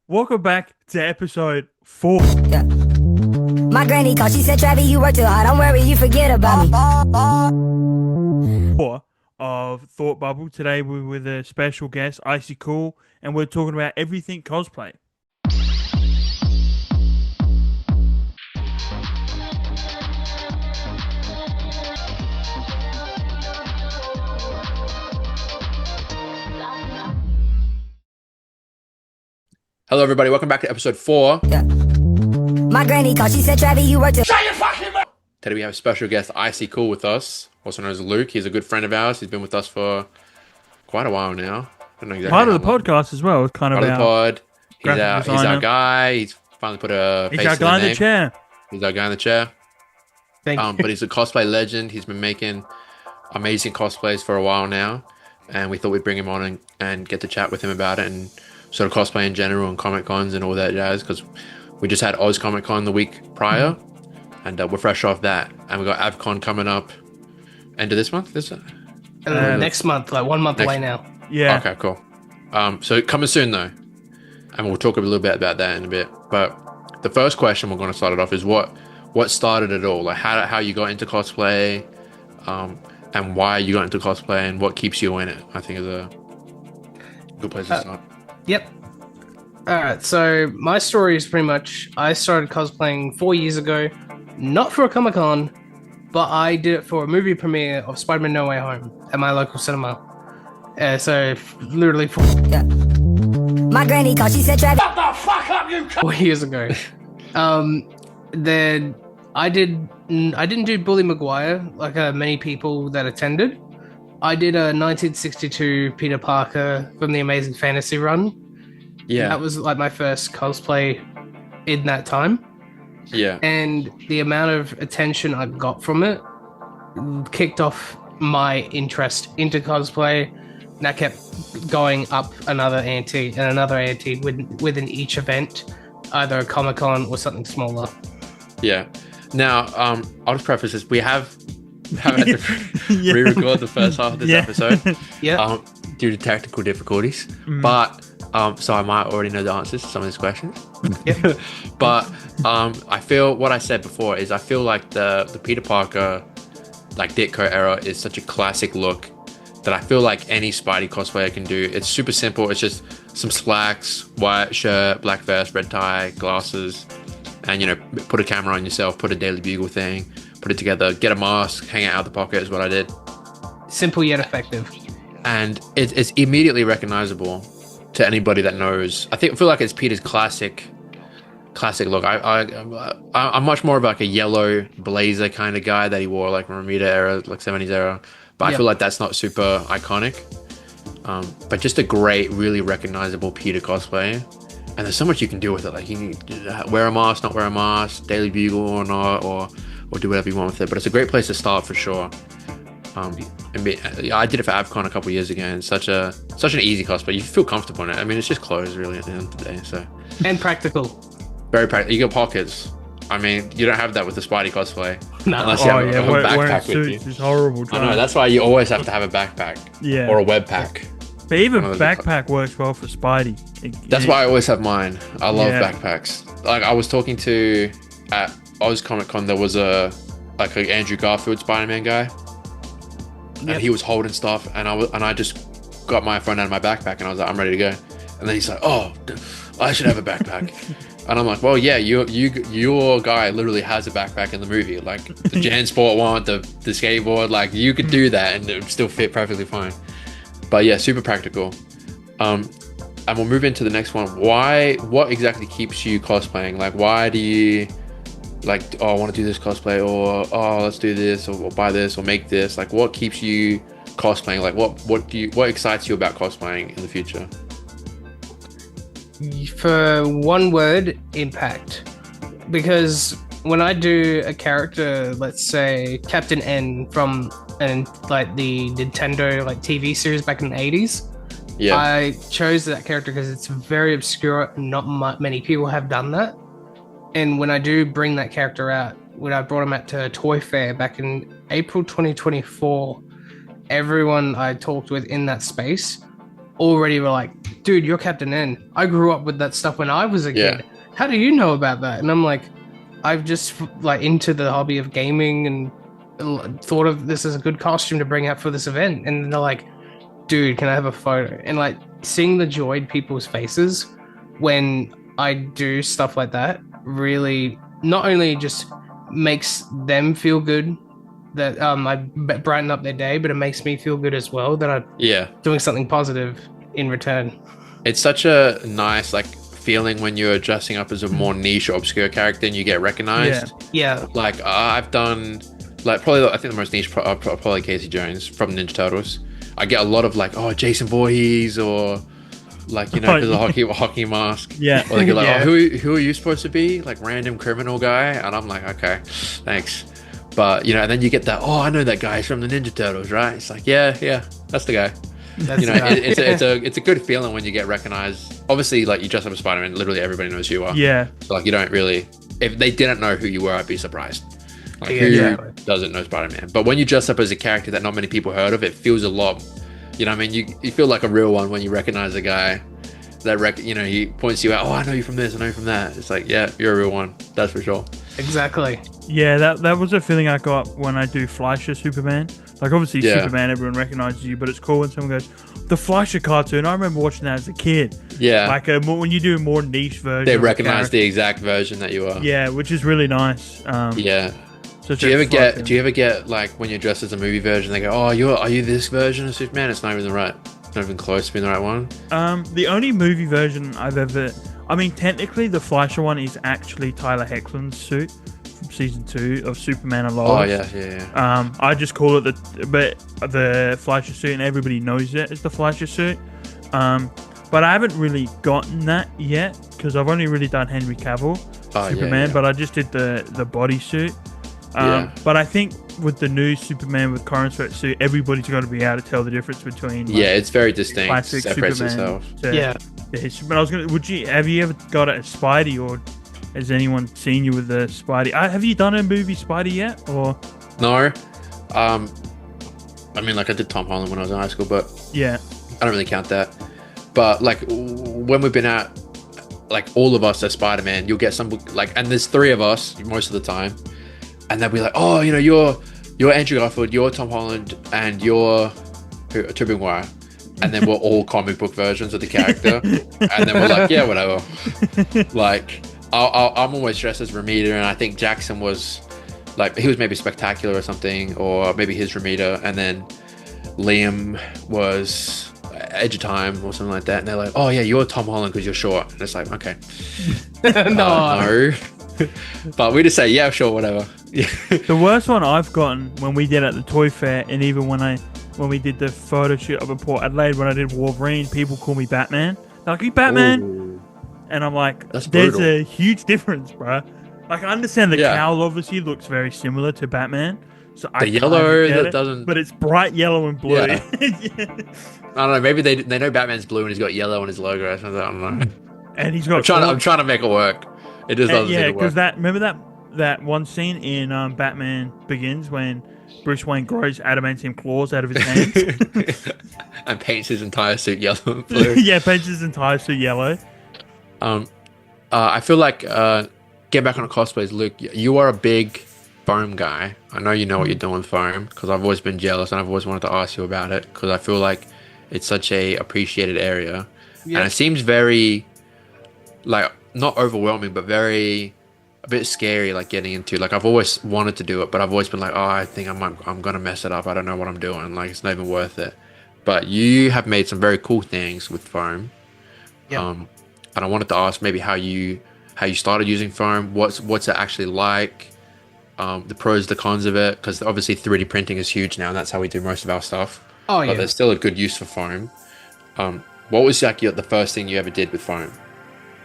Welcome back to episode 4 Yeah. My granny called, she said, Travis, you work too hard. Don't worry, you forget about me. of Thought Bubble. Today we're with a special guest, Icycool, and we're talking about everything cosplay. Hello, everybody. Welcome back to episode 4. Yeah. My granny called, she said, Travis, you work too hard. Today we have a special guest, Icycool, with us, also known as Luke. He's a good friend of ours. He's been with us for quite a while now. I don't know exactly. Part of the podcast as well. It's kind of part of the pod. He's designer. our guy. He's finally put a face He's our to guy the in name. the chair. He's our guy in the chair. Thank you. But he's a cosplay legend. He's been making amazing cosplays for a while now, and we thought we'd bring him on and get to chat with him about it and sort of cosplay in general and Comic Cons and all that jazz, because we just had Oz Comic Con the week prior, and we're fresh off that, and we got AvCon coming up end of this month. Next month, like 1 month away now. Yeah. Okay, cool. So coming soon though, and we'll talk a little bit about that in a bit. But the first question we're going to start it off is what started it all? Like how you got into cosplay, and why you got into cosplay, and what keeps you in it. I think is a good place to start. Yep. Alright, so my story is pretty much, I started cosplaying 4 years ago, not for a Comic Con, but I did it for a movie premiere of Spider-Man No Way Home at my local cinema. Literally Yeah. My granny called, she said, Travis, 4 years ago. Then I didn't do Bully Maguire like many people that attended. I did a 1962 Peter Parker from the Amazing Fantasy run. Yeah. That was like my first cosplay in that time. Yeah. And the amount of attention I got from it kicked off my interest into cosplay. And that kept going up another ante and another ante within each event, either a Comic Con or something smaller. Yeah. Now, I'll just preface this. We have had to re-record the first half of this episode. Yeah. Due to technical difficulties. But so I might already know the answers to some of these questions. Yep. But I feel what I said before is I feel like the Peter Parker like Ditko era is such a classic look that I feel like any Spidey cosplayer can do. It's super simple. It's just some slacks, white shirt, black vest, red tie, glasses, and put a camera on yourself, put a Daily Bugle thing, put it together, get a mask, hang it out the pocket is what I did. Simple yet effective. And it's immediately recognizable to anybody that knows. I feel like it's Peter's classic look. I'm much more of like a yellow blazer kind of guy that he wore like Ramita era, like 70s era. But I feel like that's not super iconic. But just a great, really recognizable Peter cosplay. And there's so much you can do with it. Like you can wear a mask, not wear a mask, Daily Bugle or not, or do whatever you want with it. But it's a great place to start for sure. I did it for AvCon a couple years ago, and such an easy cosplay. You feel comfortable in it. I mean, it's just clothes really at the end of the day. So And practical. very practical. You got pockets. I mean, you don't have that with the Spidey cosplay. No. Unless you have a Wearing backpack with suits you. is horrible. I know, that's why you always have to have a backpack. Yeah. Or a web pack. But even One of the- backpack works well for Spidey. That's why I always have mine. I love Yeah. backpacks. Like I was talking to at Oz Comic Con, there was a Andrew Garfield Spider-Man guy, and Yep. he was holding stuff, and I just got my phone out of my backpack, and I was like, I'm ready to go. And then he's like, oh, I should have a backpack. And I'm like, well, yeah, your guy literally has a backpack in the movie, like the JanSport one, the skateboard, like you could do that and it would still fit perfectly fine. But yeah, super practical. And we'll move into the next one. What exactly keeps you cosplaying? Like, why do you like, oh, I want to do this cosplay, or oh, let's do this, or buy this, or make this? Like, what keeps you cosplaying? Like, what excites you about cosplaying in the future? For one word, impact. Because when I do a character, let's say Captain N from like the Nintendo like TV series back in the 80s, Yeah. I chose that character because it's very obscure. Not many people have done that. And when I do bring that character out, when I brought him out to a toy fair back in April 2024, everyone I talked with in that space already were like, dude, you're Captain N. I grew up with that stuff when I was a Yeah. kid. How do you know about that? And I'm like, I've just like into the hobby of gaming and thought of this as a good costume to bring out for this event. And they're like, dude, can I have a photo? And like seeing the joy in people's faces when I do stuff like that really not only just makes them feel good that I brighten up their day, but it makes me feel good as well that I'm Yeah. doing something positive in return. It's such a nice like feeling when you're dressing up as a more niche or obscure character and you get recognized. Yeah. Like I've done like probably I think the most niche probably Casey Jones from Ninja Turtles. I get a lot of like, oh, Jason Voorhees, or like, you know, because of hockey mask. Yeah. Or they go like, Yeah. oh, who are you supposed to be? Like random criminal guy, and I'm like, okay, thanks. But you know, and then you get that, oh, I know that guy from the Ninja Turtles, right? It's like, yeah, that's the guy. That's You know, the guy. it's a good feeling when you get recognized. Obviously, like you dress up as Spider-Man, literally everybody knows who you are. Yeah. So like you don't really, if they didn't know who you were, I'd be surprised. Like Yeah, who exactly. doesn't know Spider-Man? But when you dress up as a character that not many people heard of, it feels a lot. You know what I mean? You feel like a real one when you recognize a guy that you know, he points you out. Oh, I know you from this. I know you from that. It's like, yeah, you're a real one. That's for sure. Exactly. Yeah, that was a feeling I got when I do Fleischer Superman. Like, obviously, Yeah. Superman, everyone recognizes you, but it's cool when someone goes, the Fleischer cartoon. I remember watching that as a kid. Yeah. Like, when you do a more niche version. They of a recognize character. the exact version that you are. Yeah, which is really nice. Yeah. such Do you a ever get? fucking- Do you ever get like when you're dressed as a movie version? They go, "Oh, are you this version of Superman?" It's not even the right. Not even close to being the right one. The only movie version I've ever... I mean, technically, the Fleischer one is actually Tyler Hoechlin's suit from season 2 of Superman and Lois. Oh yeah. I just call it the Fleischer suit, and everybody knows it as the Fleischer suit. But I haven't really gotten that yet because I've only really done Henry Cavill Superman, yeah. but I just did the bodysuit. Yeah. But I think with the new Superman with Corin suit, everybody's got to be able to tell the difference between Yeah, it's very distinct. classic Separates Superman itself. to Yeah. his Superman. I was gonna. Have you ever got it as Spidey, or has anyone seen you with the Spidey? Have you done a movie Spidey yet? Or No. I mean, like I did Tom Holland when I was in high school, but yeah, I don't really count that. But like when we've been out, like all of us as Spider-Man, you'll get some like, and there's 3 of us most of the time, and they'll be like, oh, you know, you're Andrew Garfield, you're Tom Holland, and you're Tobey Maguire, and then we're all comic book versions of the character, and then we're like, yeah, whatever. Like I'm always dressed as Ramita, and I think Jackson was like, he was maybe Spectacular or something, or maybe his Ramita, and then Liam was Edge of Time or something like that, and they're like, oh yeah, you're Tom Holland because you're short, and it's like, okay, no. But we just say, yeah, sure, whatever. Yeah. the worst one I've gotten when we did at the Toy Fair, and even when we did the photo shoot up at Port Adelaide when I did Wolverine, people call me Batman. They're like, "You Batman?" Ooh. And I'm like, That's "There's brutal. a huge difference, bro." Like, I understand the Yeah. cowl obviously looks very similar to Batman. So I The kind yellow of get that it, doesn't- but it's bright yellow and blue. Yeah. Yeah. I don't know. Maybe they know Batman's blue and he's got yellow on his logo. Or something. I don't know. And he's got I'm trying to make it work. It just doesn't yeah, seem to because work. remember that one scene in Batman Begins when Bruce Wayne grows adamantium claws out of his hands. And paints his entire suit yellow and blue. Yeah, paints his entire suit yellow. I feel like get back on cosplays, Luke. You are a big foam guy. I know you know what you're doing with foam because I've always been jealous and I've always wanted to ask you about it because I feel like it's such a appreciated area, Yeah. and it seems very like not overwhelming, but very a bit scary. Like getting into like I've always wanted to do it, but I've always been like, oh, I think I'm gonna mess it up. I don't know what I'm doing. Like it's not even worth it. But you have made some very cool things with foam. Yeah. And I wanted to ask maybe how you started using foam. What's it actually like? The pros, the cons of it, because obviously 3D printing is huge now, and that's how we do most of our stuff. Oh But yeah. there's still a good use for foam. What was like the first thing you ever did with foam?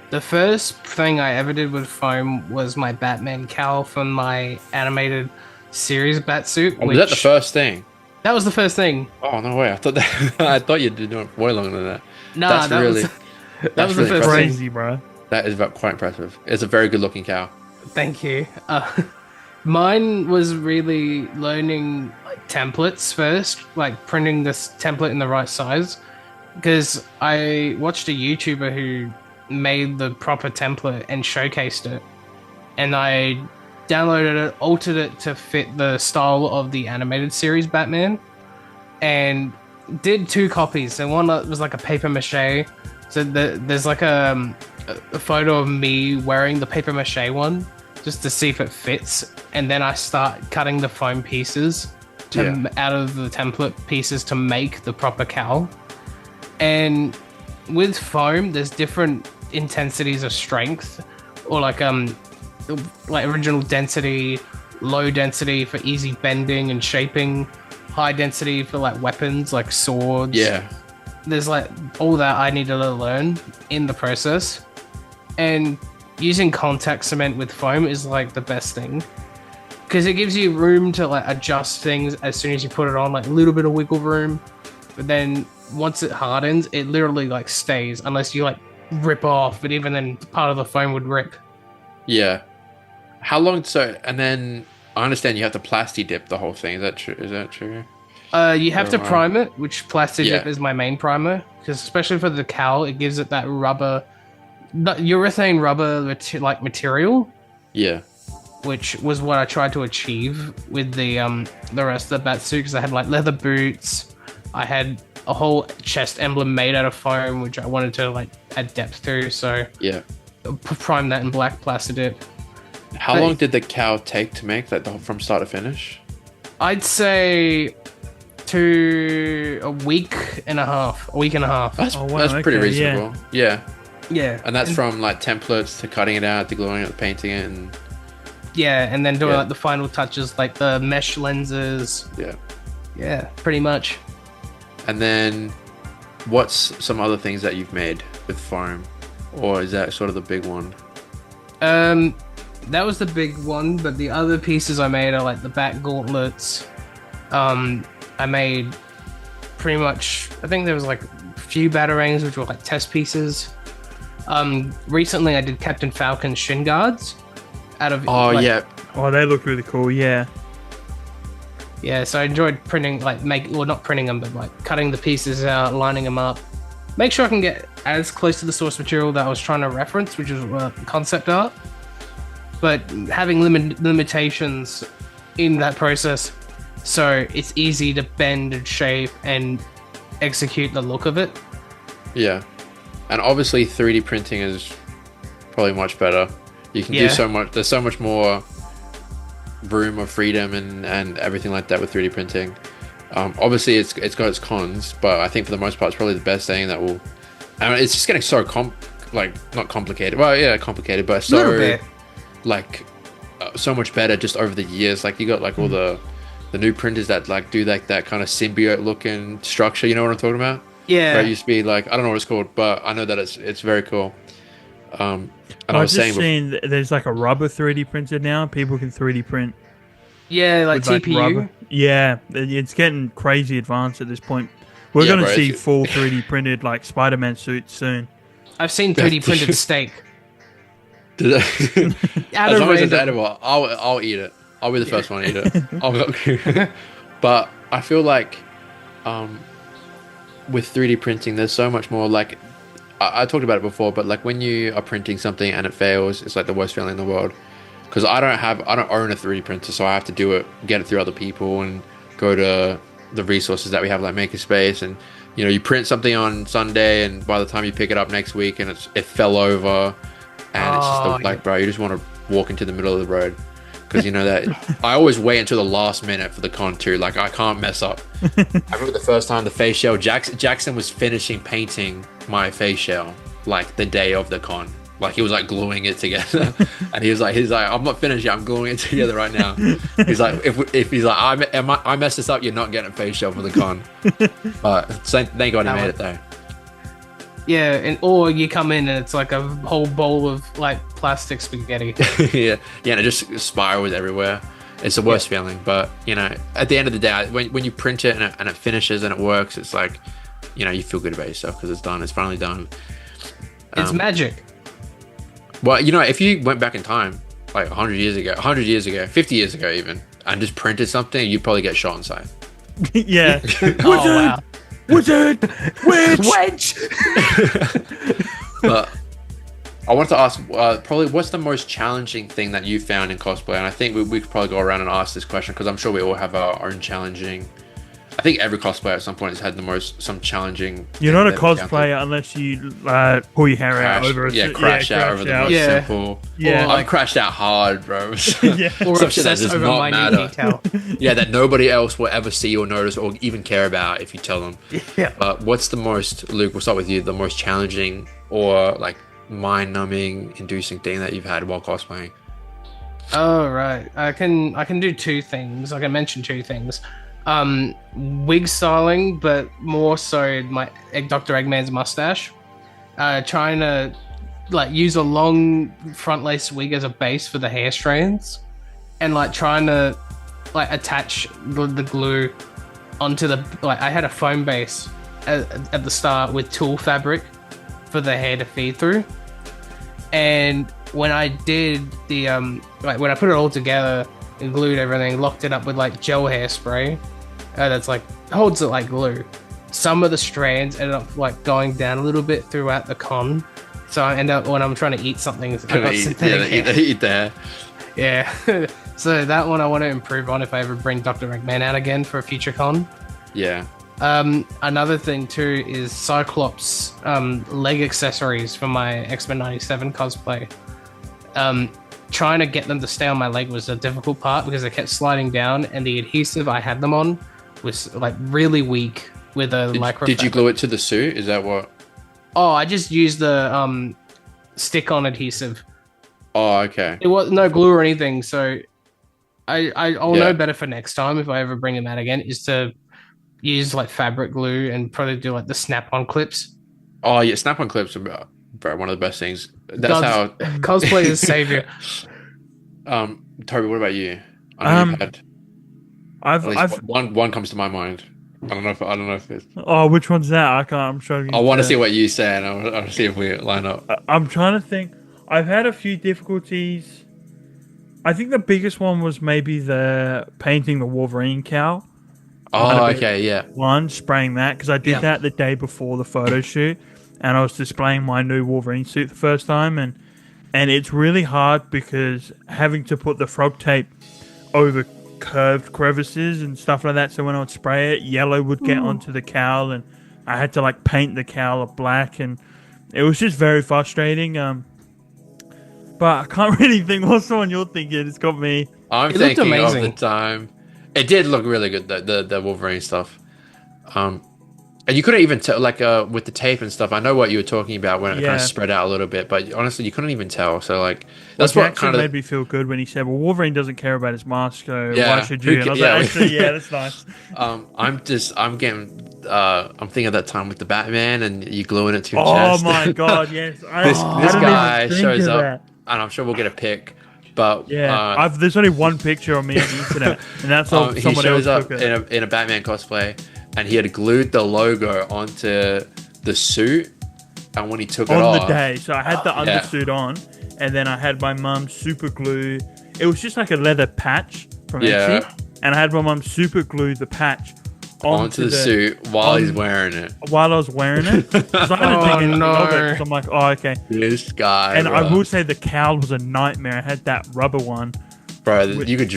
The first thing I ever did with foam was my Batman cowl from my animated series Batsuit. Oh, was that the first thing? That was the first thing. Oh no way! I thought I thought you'd do it way longer than that. Nah, That's that really was that that's was the really first impressive. thing. Crazy, bro. That is quite impressive. It's a very good looking cow. Thank you. Mine was really learning like templates first, like printing this template in the right size, because I watched a YouTuber who made the proper template and showcased it, and I downloaded it, altered it to fit the style of the animated series Batman, and did 2 copies. So one that was like a paper mache. So there's like a photo of me wearing the paper mache one just to see if it fits, and then I start cutting the foam pieces out of the template pieces to make the proper cowl. And with foam, there's different intensities of strength, or like original density, low density for easy bending and shaping, high density for like weapons like swords. Yeah. There's like all that I needed to learn in the process. And using contact cement with foam is like the best thing, because it gives you room to like adjust things as soon as you put it on, like a little bit of wiggle room. But then once it hardens, it literally like stays unless you like rip off. But even then, part of the foam would rip. Yeah. How long? So, and then I understand you have to plasti dip the whole thing. Is that true? Is that true? You have to prime it, which plasti dip Yeah. is my main primer, because especially for the cowl, it gives it that rubber, urethane rubber material, Yeah. which was what I tried to achieve with the rest of the Batsuit, because I had like leather boots, I had a whole chest emblem made out of foam, which I wanted to like add depth to, so Yeah. prime that in black plasti dip. How long did the cowl take to make that from start to finish? I'd say a week and a half. That's, Oh, wow, that's pretty okay, reasonable. Yeah. Yeah. And that's from like templates to cutting it out to gluing it, painting it, and Yeah, and then doing Yeah. like the final touches, like the mesh lenses. yeah. Yeah, pretty much. And then, what's some other things that you've made with foam, or is that sort of the big one? That was the big one, but the other pieces I made are like the bat gauntlets. I made pretty much, I think there was like a few batarangs, which were like test pieces. Recently I did Captain Falcon's shin guards out of. Oh like, yeah, Oh, they look really cool. Yeah. Yeah, so I enjoyed printing, like not printing them, but like cutting the pieces out, lining them up. Make sure I can get as close to the source material that I was trying to reference, which is concept art. But having limitations in that process, so it's easy to bend and shape and execute the look of it. yeah. And obviously 3D printing is probably much better. You can do so much. There's so much more room of freedom and everything like that with 3D printing. Obviously it's got its cons, but I think for the most part it's probably the best thing that will. I mean, it's just getting so not complicated. Well, yeah, complicated, but so Little bit. like so much better just over the years. Like you got like all the new printers that like do like that kind of symbiote looking structure. You know what I'm talking about? Yeah. Where it used to be like, I don't know what it's called, but I know that it's very cool. And I I've was just saying seen there's like a rubber 3D printer now. People can 3D print Yeah, like with, TPU. rubber. Yeah, it's getting crazy advanced at this point. We're Yeah, gonna bro, see it's- full 3D printed like Spider-Man suits soon. I've seen 3D printed steak. Did Out as of long as it's random. edible, I'll eat it. I'll be the first one to eat it. But I feel like with 3D printing, there's so much more. Like I talked about it before, but like when you are printing something and it fails, it's like the worst feeling in the world. Because I don't own a 3D printer, so I have to do it, get it through other people, and go to the resources that we have, like Makerspace, and you print something on Sunday, and by the time you pick it up next week, and it fell over, and it's just like, bro, you just want to walk into the middle of the road. Because you know that I always wait until the last minute for the con too. Like I can't mess up. I remember the first time the face shell, Jackson was finishing painting my face shell like the day of the con. Like he was like gluing it together, and he's like, I'm not finished yet. I'm gluing it together right now. He's like, if he's like, I messed this up, you're not getting a face shell for the con. But thank God he made it though. Yeah, or you come in and it's like a whole bowl of like plastic spaghetti. yeah, and it just spirals everywhere. It's the worst feeling, but at the end of the day, when you print it and it finishes and it works, it's like, you feel good about yourself because it's done. It's finally done. It's magic. Well, if you went back in time, like 100 years ago, 50 years ago even, and just printed something, you'd probably get shot inside. Yeah. Oh wow. Wizard, witch. Wedge. But I wanted to ask, probably, what's the most challenging thing that you found in cosplay? And I think we could probably go around and ask this question because I'm sure we all have our own challenging. I think every cosplayer at some point has had some challenging. You're not a cosplayer unless you pull your hair out over a crash out over the most simple. Yeah, I've crashed out hard, bro. yeah. Or Some shit that obsess does over not minute matter. detail. Yeah, that nobody else will ever see or notice or even care about if you tell them. Yeah. But what's the most, Luke, we'll start with you, the most challenging or like mind-numbing, inducing thing that you've had while cosplaying? Oh, right. I can do two things. I can mention two things. Wig styling, but more so my Dr. Eggman's mustache. Trying to like use a long front lace wig as a base for the hair strands, and like trying to like attach the glue onto the I had a foam base at the start with tulle fabric for the hair to feed through, and when I did the when I put it all together and glued everything, locked it up with like gel hairspray that's like holds it like glue. Some of the strands ended up like going down a little bit throughout the con, so I end up when I'm trying to eat something, Eat there. Yeah. So that one I want to improve on if I ever bring Dr. Eggman out again for a future con. Yeah. Another thing too is Cyclops leg accessories for my X-Men 97 cosplay. Trying to get them to stay on my leg was a difficult part because they kept sliding down, and the adhesive I had them on was like really weak with a lycra. Did you glue it to the suit? Is that what? Oh, I just used the stick-on adhesive. Oh, okay. It was no glue or anything, so I'll know better for next time if I ever bring them out again. Is to use like fabric glue and probably do like the snap-on clips. Oh yeah, snap-on clips are bro, one of the best things. That's how cosplay is savior. Toby, what about you? I know you've had I've one comes to my mind. I don't know if it's. Oh, which one's that? I'm struggling. I want to see what you say, and I want to see if we line up. I'm trying to think. I've had a few difficulties. I think the biggest one was maybe the painting the Wolverine cowl. Oh, okay, yeah. Spraying that because I did that the day before the photo shoot, and I was displaying my new Wolverine suit the first time, and it's really hard because having to put the frog tape over curved crevices and stuff like that, so when I would spray it, yellow would get onto the cowl, and I had to like paint the cowl black, and it was just very frustrating. But I can't really think. What's the one you're thinking? It's got me. I'm thinking of the time. It did look really good, the Wolverine stuff. And you couldn't even tell, like, with the tape and stuff. I know what you were talking about when it kind of spread out a little bit, but honestly, you couldn't even tell. So, like, that's what kind of made me feel good when he said, "Well, Wolverine doesn't care about his mask, so why should you?" And I was like, "Actually, yeah, that's nice." I'm thinking of that time with the Batman, and you gluing it to your chest. Oh my god, yes! This guy shows up, and I'm sure we'll get a pic. But there's only one picture of me on the internet, and that's all someone he shows else up took it. in a Batman cosplay, and he had glued the logo onto the suit. And when he took it off on the day, so I had the undersuit on, and then I had my mum super glue. It was just like a leather patch from Etsy, and I had my mum super glue the patch onto the suit while he's wearing it. While I was wearing it, because I didn't think anything of it. So I'm like, oh, okay. This guy, and I will say the cowl was a nightmare. I had that rubber one, bro. You could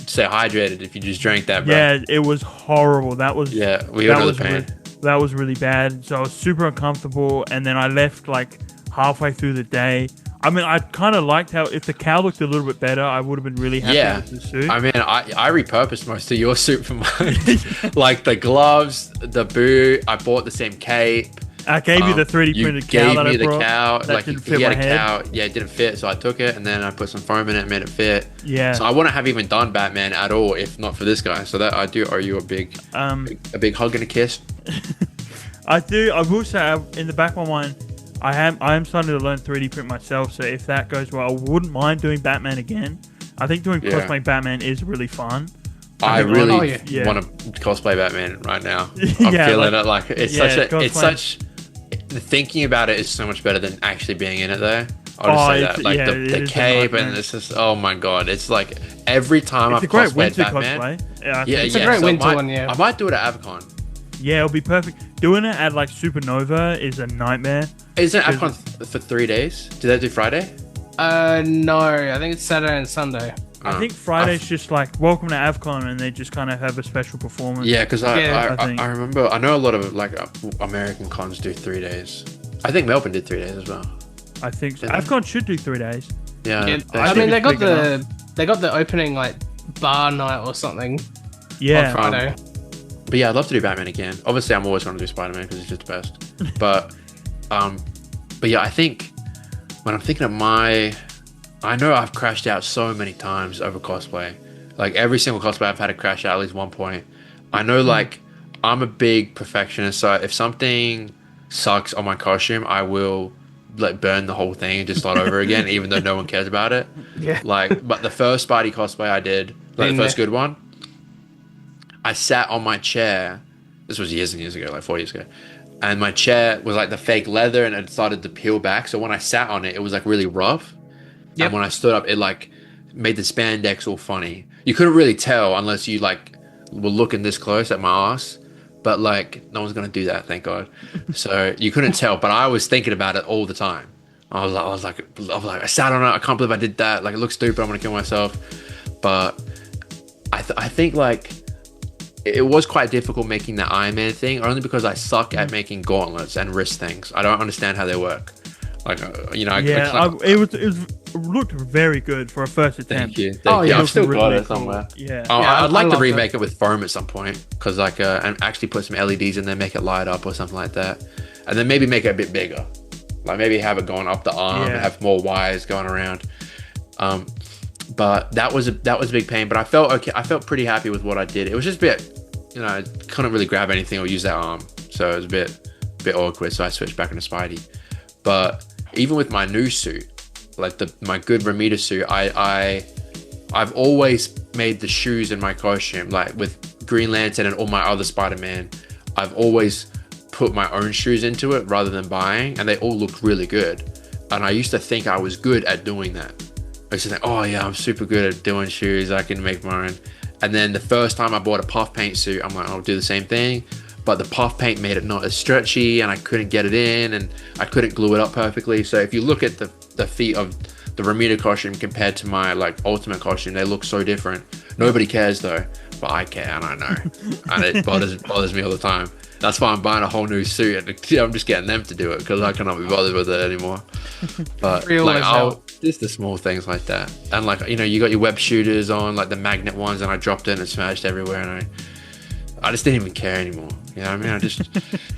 stay hydrated if you just drank that, bro. Yeah, it was horrible. That was that was really bad. So I was super uncomfortable, and then I left like halfway through the day. I mean, I kind of liked how if the cowl looked a little bit better, I would have been really happy with the suit. I mean, I repurposed most of your suit for mine. Like the gloves, the boot. I bought the same cape. I gave you the 3D printed cowl that I brought. You gave me the cowl. That like didn't he fit had my a head. cowl. Yeah, it didn't fit, so I took it, and then I put some foam in it and made it fit. Yeah. So I wouldn't have even done Batman at all if not for this guy. So that I do owe you a big hug and a kiss. I do. I will say in the back of my mind, I am starting to learn 3D print myself. So if that goes well, I wouldn't mind doing Batman again. I think doing cosplay Batman is really fun. I really want to cosplay Batman right now. I'm feeling it. Like it's such. Thinking about it is so much better than actually being in it, though. I'll just say that. Like the cape, and it's just, oh my god, it's like every time I've cosplayed Batman. Cosplay. It's a great winter one. Yeah, I might do it at Avcon. Yeah, it'll be perfect. Doing it at like Supernova is a nightmare. Isn't AFCON for 3 days? Did they do Friday? No, I think it's Saturday and Sunday. I think Friday's just like welcome to AFCON, and they just kind of have a special performance. Yeah, because I I remember, I know a lot of like American cons do 3 days. I think Melbourne did 3 days as well. I think so. AFCON should do 3 days. Yeah, I mean they got the opening like bar night or something. Yeah, on Friday. But yeah, I'd love to do Batman again. Obviously, I'm always going to do Spider-Man because it's just the best. But yeah, I think when I'm thinking of I know I've crashed out so many times over cosplay. Like every single cosplay I've had to crash out at least one point. I know like I'm a big perfectionist, so if something sucks on my costume, I will like burn the whole thing and just start over again, even though no one cares about it. Yeah. Like, but the first Spidey cosplay I did, like the first good one, I sat on my chair. This was years and years ago, like 4 years ago. And my chair was like the fake leather and it started to peel back. So when I sat on it, it was like really rough. Yep. And when I stood up, it like made the spandex all funny. You couldn't really tell unless you like were looking this close at my ass. But like, no one's going to do that, thank God. So you couldn't tell, but I was thinking about it all the time. I was like, I sat on it. I can't believe I did that. Like, it looks stupid. I'm going to kill myself. But I think like, it was quite difficult making the Iron Man thing, only because I suck at making gauntlets and wrist things. I don't understand how they work. Like, you know, it looked very good for a first attempt. Thank you. I've still got it somewhere. Yeah. I'd like to remake it with foam at some point, because like, and actually put some LEDs in there, make it light up or something like that, and then maybe make it a bit bigger. Like maybe have it going up the arm and have more wires going around. But that was a big pain. But I felt okay. I felt pretty happy with what I did. It was just a bit, you know, I couldn't really grab anything or use that arm, so it was a bit awkward. So I switched back into Spidey. But even with my new suit, like my good Ramita suit, I've always made the shoes in my costume, like with Green Lantern and all my other Spider-Man, I've always put my own shoes into it rather than buying, and they all look really good. And I used to think I was good at doing that. I used to think, oh yeah, I'm super good at doing shoes, I can make my own. And then the first time I bought a puff paint suit, I'm like, I'll do the same thing. But the puff paint made it not as stretchy, and I couldn't get it in, and I couldn't glue it up perfectly. So if you look at the feet of the Ramita costume compared to my like ultimate costume, they look so different. Nobody cares though, but I care, and I know, and it bothers me all the time. That's why I'm buying a whole new suit, and I'm just getting them to do it because I cannot be bothered with it anymore. But like, just the small things like that, and like, you know, you got your web shooters on, like the magnet ones, and I dropped it and it smashed everywhere, and I just didn't even care anymore. You know what I mean?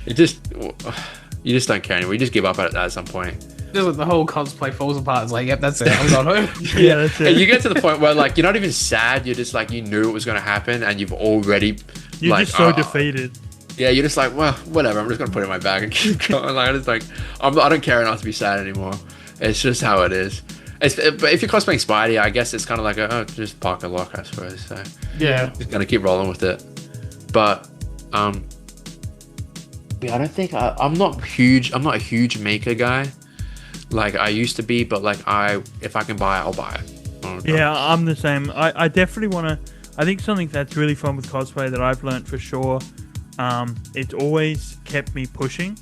You just don't care anymore. You just give up at some point. Just like the whole cosplay falls apart. It's like, yep, that's it. I'm going home. Yeah, that's it. And you get to the point where like you're not even sad. You're just like, you knew it was going to happen, and you've already. You're like, just so defeated. Yeah, you're just like, well, whatever. I'm just gonna put it in my bag and keep going. Like, I don't care enough to be sad anymore. It's just how it is. But if you're cosplaying Spidey, I guess it's kind of like just Parker Lock, I suppose. So yeah, just gonna keep rolling with it. But yeah, I don't think I'm not a huge maker guy like I used to be. But like if I can buy it, I'll buy it. Yeah, I'm the same. I definitely want to. I think something that's really fun with cosplay that I've learned for sure. It's always kept me pushing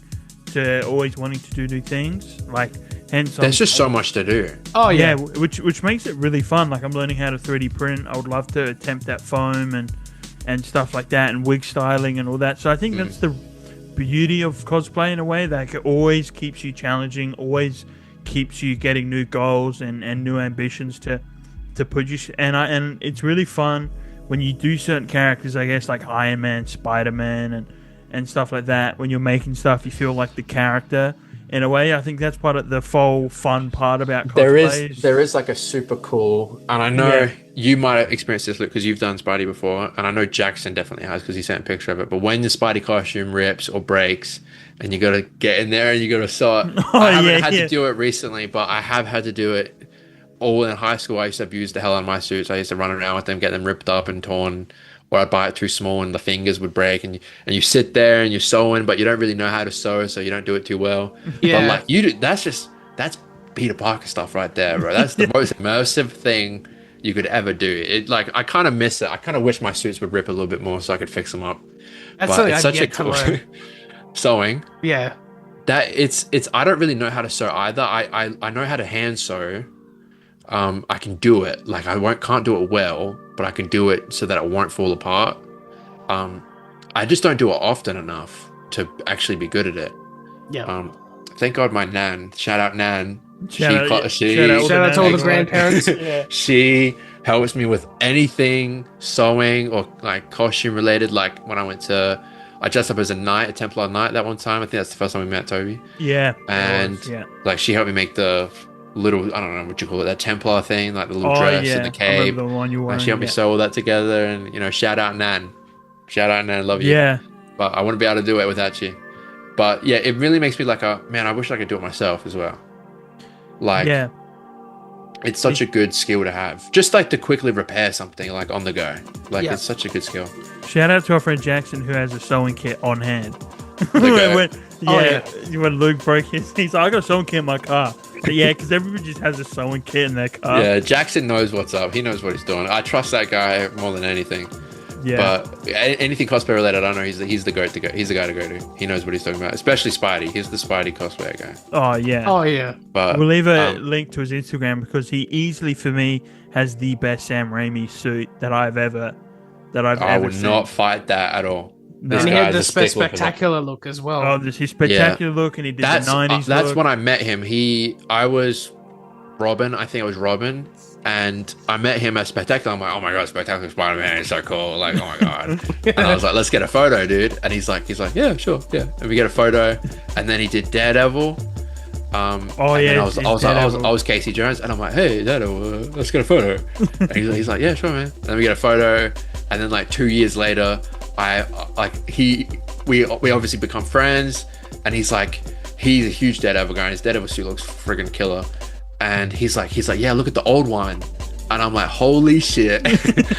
to always wanting to do new things. Like, hence there's just so much to do. Oh yeah, which makes it really fun. Like, I'm learning how to 3D print. I would love to attempt that foam and stuff like that, and wig styling and all that. So I think that's the beauty of cosplay in a way. That it always keeps you challenging, always keeps you getting new goals and new ambitions to put you. And it's really fun when you do certain characters, I guess, like Iron Man, Spider-Man, and stuff like that. When you're making stuff, you feel like the character in a way. I think that's part of the full fun part about cosplay. There is like a super cool, and I know you might have experienced this, Luke, because you've done Spidey before, and I know Jackson definitely has because he sent a picture of it. But when the Spidey costume rips or breaks, and you got to get in there and you got to start. I haven't had to do it recently, but I have had to do it. All in high school, I used to abuse the hell out of my suits. I used to run around with them, get them ripped up and torn, or I'd buy it too small and the fingers would break. And you sit there and you're sewing, but you don't really know how to sew, so you don't do it too well. Yeah, but like you do, that's Peter Parker stuff right there, bro. That's the most immersive thing you could ever do. It like I kind of miss it. I kind of wish my suits would rip a little bit more so I could fix them up. That's But something it's I've such a yet to learn. sewing Yeah. that it's I don't really know how to sew either. I know how to hand sew. I can do it. Like can't do it well, but I can do it so that it won't fall apart. I just don't do it often enough to actually be good at it. Yeah. Thank God my nan, shout out Nan. Shout out Shout out to all the grandparents. Yeah. She helps me with anything sewing or like costume related. Like when I dressed up as a Templar knight that one time. I think that's the first time we met Toby. Yeah. And like she helped me make the little, I don't know what you call it, that Templar thing, like the little dress and the I cape. remember the one you were And she helped me sew all that together. And shout out Nan. Shout out Nan, love you. Yeah. But I wouldn't be able to do it without you. But yeah, it really makes me like man, I wish I could do it myself as well. Like, it's such a good skill to have. Just like to quickly repair something like on the go. Like it's such a good skill. Shout out to our friend Jackson who has a sewing kit on hand. Okay. when Luke broke he's like, I got a sewing kit in my car. But yeah, because everybody just has a sewing kit in their car. Yeah, Jackson knows what's up. He knows what he's doing. I trust that guy more than anything. Yeah. But anything cosplay related, I know he's the goat to go. He's the guy to go to. He knows what he's talking about. Especially Spidey. He's the Spidey cosplayer guy. Oh yeah. Oh yeah. But we'll leave a link to his Instagram because he easily, for me, has the best Sam Raimi suit that I've ever I would seen. not fight that at all. No. And he guy had is the a stickler for that. spectacular look as well. Oh, this his spectacular look, and he did the 90s That's look. when I met him. I was Robin. I think it was Robin. And I met him at Spectacular. I'm like, oh my God, Spectacular Spider-Man is so cool. Like, oh my God. And I was like, let's get a photo, dude. And he's like, yeah, sure. Yeah. And we get a photo. And then he did Daredevil. I was Casey Jones. And I'm like, hey, Daredevil, let's get a photo. And he's like, yeah, sure, man. And then we get a photo. And then like 2 years later, we obviously become friends. And he's a huge Daredevil guy. And his Daredevil suit looks friggin' killer. And he's like, yeah, look at the old one. And I'm like, holy shit.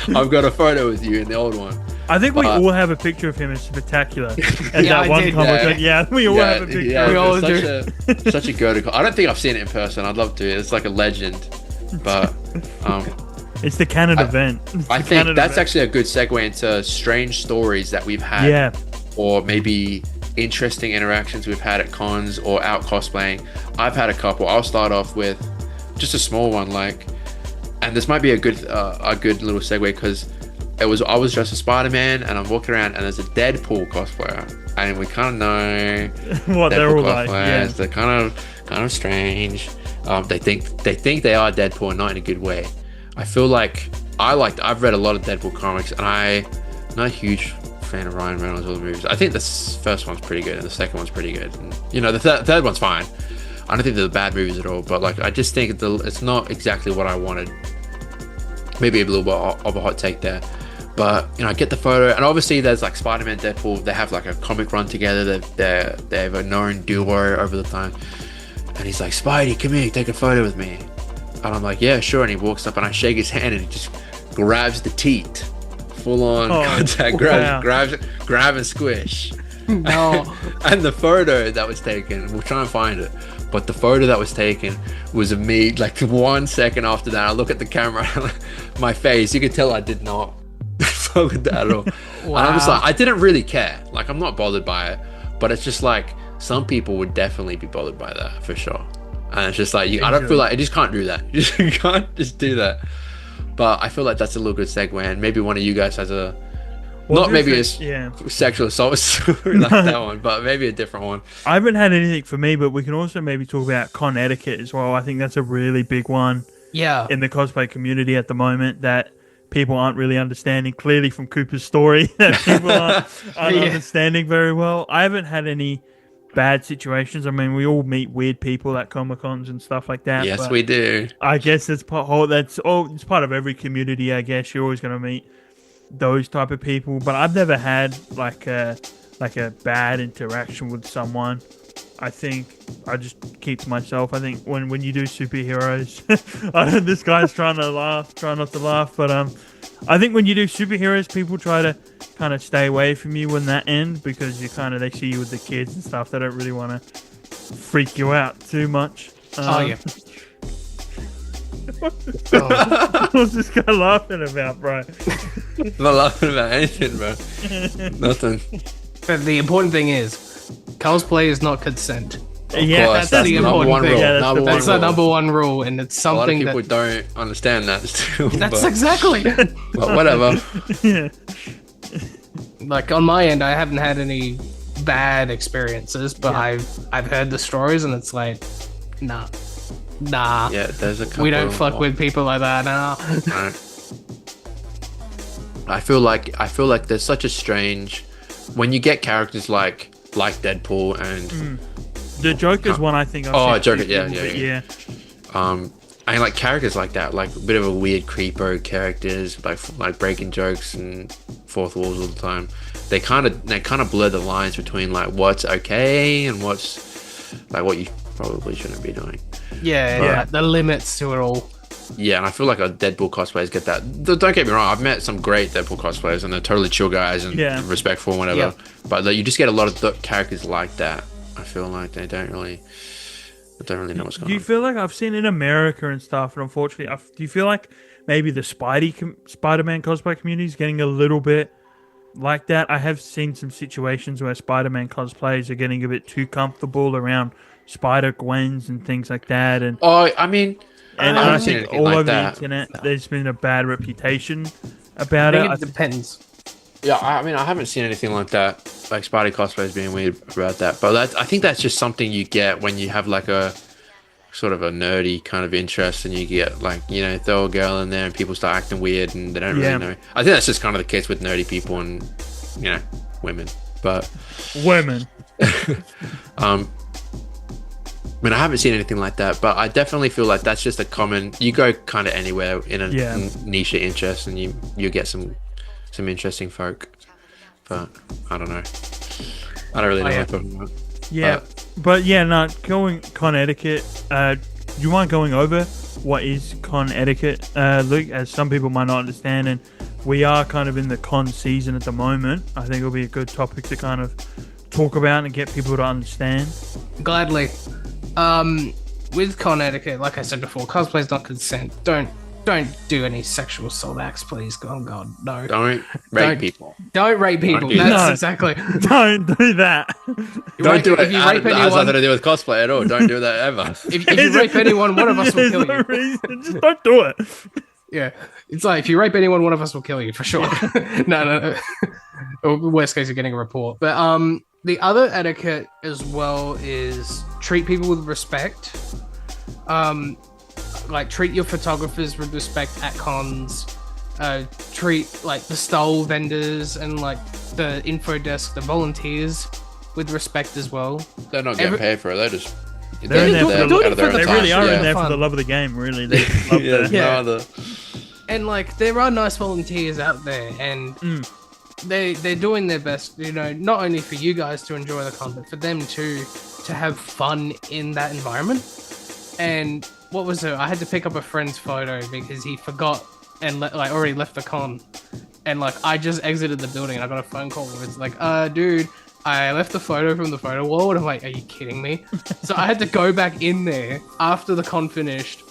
I've got a photo with you in the old one. I think we all have a picture of him as spectacular. At Yeah, that I one did. Comic-Con. Yeah, we all have a picture. Yeah, We all it's such a good. I don't think I've seen it in person. I'd love to. It's like a legend. But it's the canon event. I think that's actually a good segue into strange stories that we've had. Yeah. Or maybe interesting interactions we've had at cons or out cosplaying. I've had a couple. I'll start off with just a small one, and this might be a good little segue because I was dressed as Spider-Man and I'm walking around and there's a Deadpool cosplayer and we kind of know what Deadpool they're all like. cosplayers. Yeah. They're kind of strange. They think they are Deadpool and not in a good way. I feel like I've read a lot of Deadpool comics and I'm not a huge fan of Ryan Reynolds or the movies. I think this first one's pretty good and the second one's pretty good. And, the third one's fine. I don't think they're bad movies at all, but I just think it's not exactly what I wanted. Maybe a little bit of a hot take there, but I get the photo, and obviously there's like Spider-Man, Deadpool. They have like a comic run together. They have a known duo over the time, and he's like, Spidey, come here, take a photo with me, and I'm like, yeah, sure. And he walks up, and I shake his hand, and he just grabs the teat, full on contact, grab and squish. No. And the photo that was taken, we'll try and find it, but the photo that was taken was of me like 1 second after that. I look at the camera, my face, you could tell I did not fuck with that at all. Wow. And I was like, I didn't really care. Like, I'm not bothered by it, but it's just like some people would definitely be bothered by that for sure. And it's just like, I don't feel like I just can't do that. You can't just do that. But I feel like that's a little good segue, and maybe one of you guys has a sexual assault story like that one, but maybe a different one. I haven't had anything for me, but we can also maybe talk about con etiquette as well. I think that's a really big one in the cosplay community at the moment that people aren't really understanding, clearly from Cooper's story, that people aren't understanding very well. I haven't had any bad situations. I mean, we all meet weird people at Comic-Cons and stuff like that. Yes, we do. I guess it's part of every community, I guess. You're always going to meet those type of people, but I've never had like a bad interaction with someone. I think I just keep to myself. I think when you do superheroes, this guy's trying not to laugh, but I think when you do superheroes, people try to kind of stay away from you when that ends because they see you with the kids and stuff. They don't really want to freak you out too much. What was this guy laughing about, bro? I'm not laughing about anything, bro. Nothing. But the important thing is, cosplay is not consent. Yeah, Course, that's the number important one thing. rule. Yeah, That's the number one rule, and it's A lot of something people that. don't understand that still. That's but, exactly. but whatever. Yeah. Like on my end, I haven't had any bad experiences, but I've heard the stories, and it's like, nah. Yeah, there's a couple. We don't fuck with people like that. Nah. No. I feel like there's such a strange when you get characters like Deadpool and The Joker's one I think I've Oh, seen Joker, two yeah, people, yeah, but and like characters like that, like a bit of a weird creepo characters, like breaking jokes and fourth walls all the time. They kind of blur the lines between like what's okay and what's like what you probably shouldn't be doing. Yeah, the limits to it all. Yeah, and I feel like our Deadpool cosplayers get that. Don't get me wrong, I've met some great Deadpool cosplayers and they're totally chill guys and respectful and whatever. Yeah. But like, you just get a lot of characters like that. I feel like they don't really know what's going on. do you feel like I've seen in America and stuff, and unfortunately, do you feel like maybe the Spider-Man cosplay community is getting a little bit like that? I have seen some situations where Spider-Man cosplayers are getting a bit too comfortable around Spider-Gwens and things like that, and I mean, and I I haven't seen think anything all like over that. the internet, there's been a bad reputation about I think it. it depends. Yeah, I mean, I haven't seen anything like that, like Spidey cosplayers being weird about that. But I think that's just something you get when you have like a sort of a nerdy kind of interest, and you get like, you know, throw a girl in there and people start acting weird and they don't really know. I think that's just kind of the case with nerdy people and, you know, women. But Women. I mean, I haven't seen anything like that, but I definitely feel like that's just a common. You go kind of anywhere in a niche interest, and you get some interesting folk. But I don't know. I don't really know what I'm talking about. Yeah, but going con etiquette. You mind going over what is con etiquette, Luke? As some people might not understand, and we are kind of in the con season at the moment. I think it'll be a good topic to kind of talk about and get people to understand. Gladly. With con etiquette, like I said before, cosplay is not consent. Don't do any sexual assault acts, please. Oh God, no. Don't rape people. Don't rape people. do That's that. exactly. Don't do that. Don't do it. If you That rape has anyone, nothing to do with cosplay at all. Don't do that ever. if you rape anyone, one of us will There's kill no you. reason. Just don't do it. Yeah, it's like if you rape anyone, one of us will kill you for sure. No. Or worst case, you're getting a report. But the other etiquette as well is treat people with respect. Like treat your photographers with respect at cons. Treat like the stall vendors and like the info desk, the volunteers with respect as well. They're not getting paid for it. They're just They're in there for doing the it for the They time. really are Yeah. in there for Fun. the love of the game. Really, they love the. And like there are nice volunteers out there, and they're doing their best, you know, not only for you guys to enjoy the con, but for them too to have fun in that environment. And what was it? I had to pick up a friend's photo because he forgot and already left the con, and like I just exited the building and I got a phone call where it's like, dude, I left the photo from the photo wall, and I'm like, are you kidding me? So I had to go back in there after the con finished.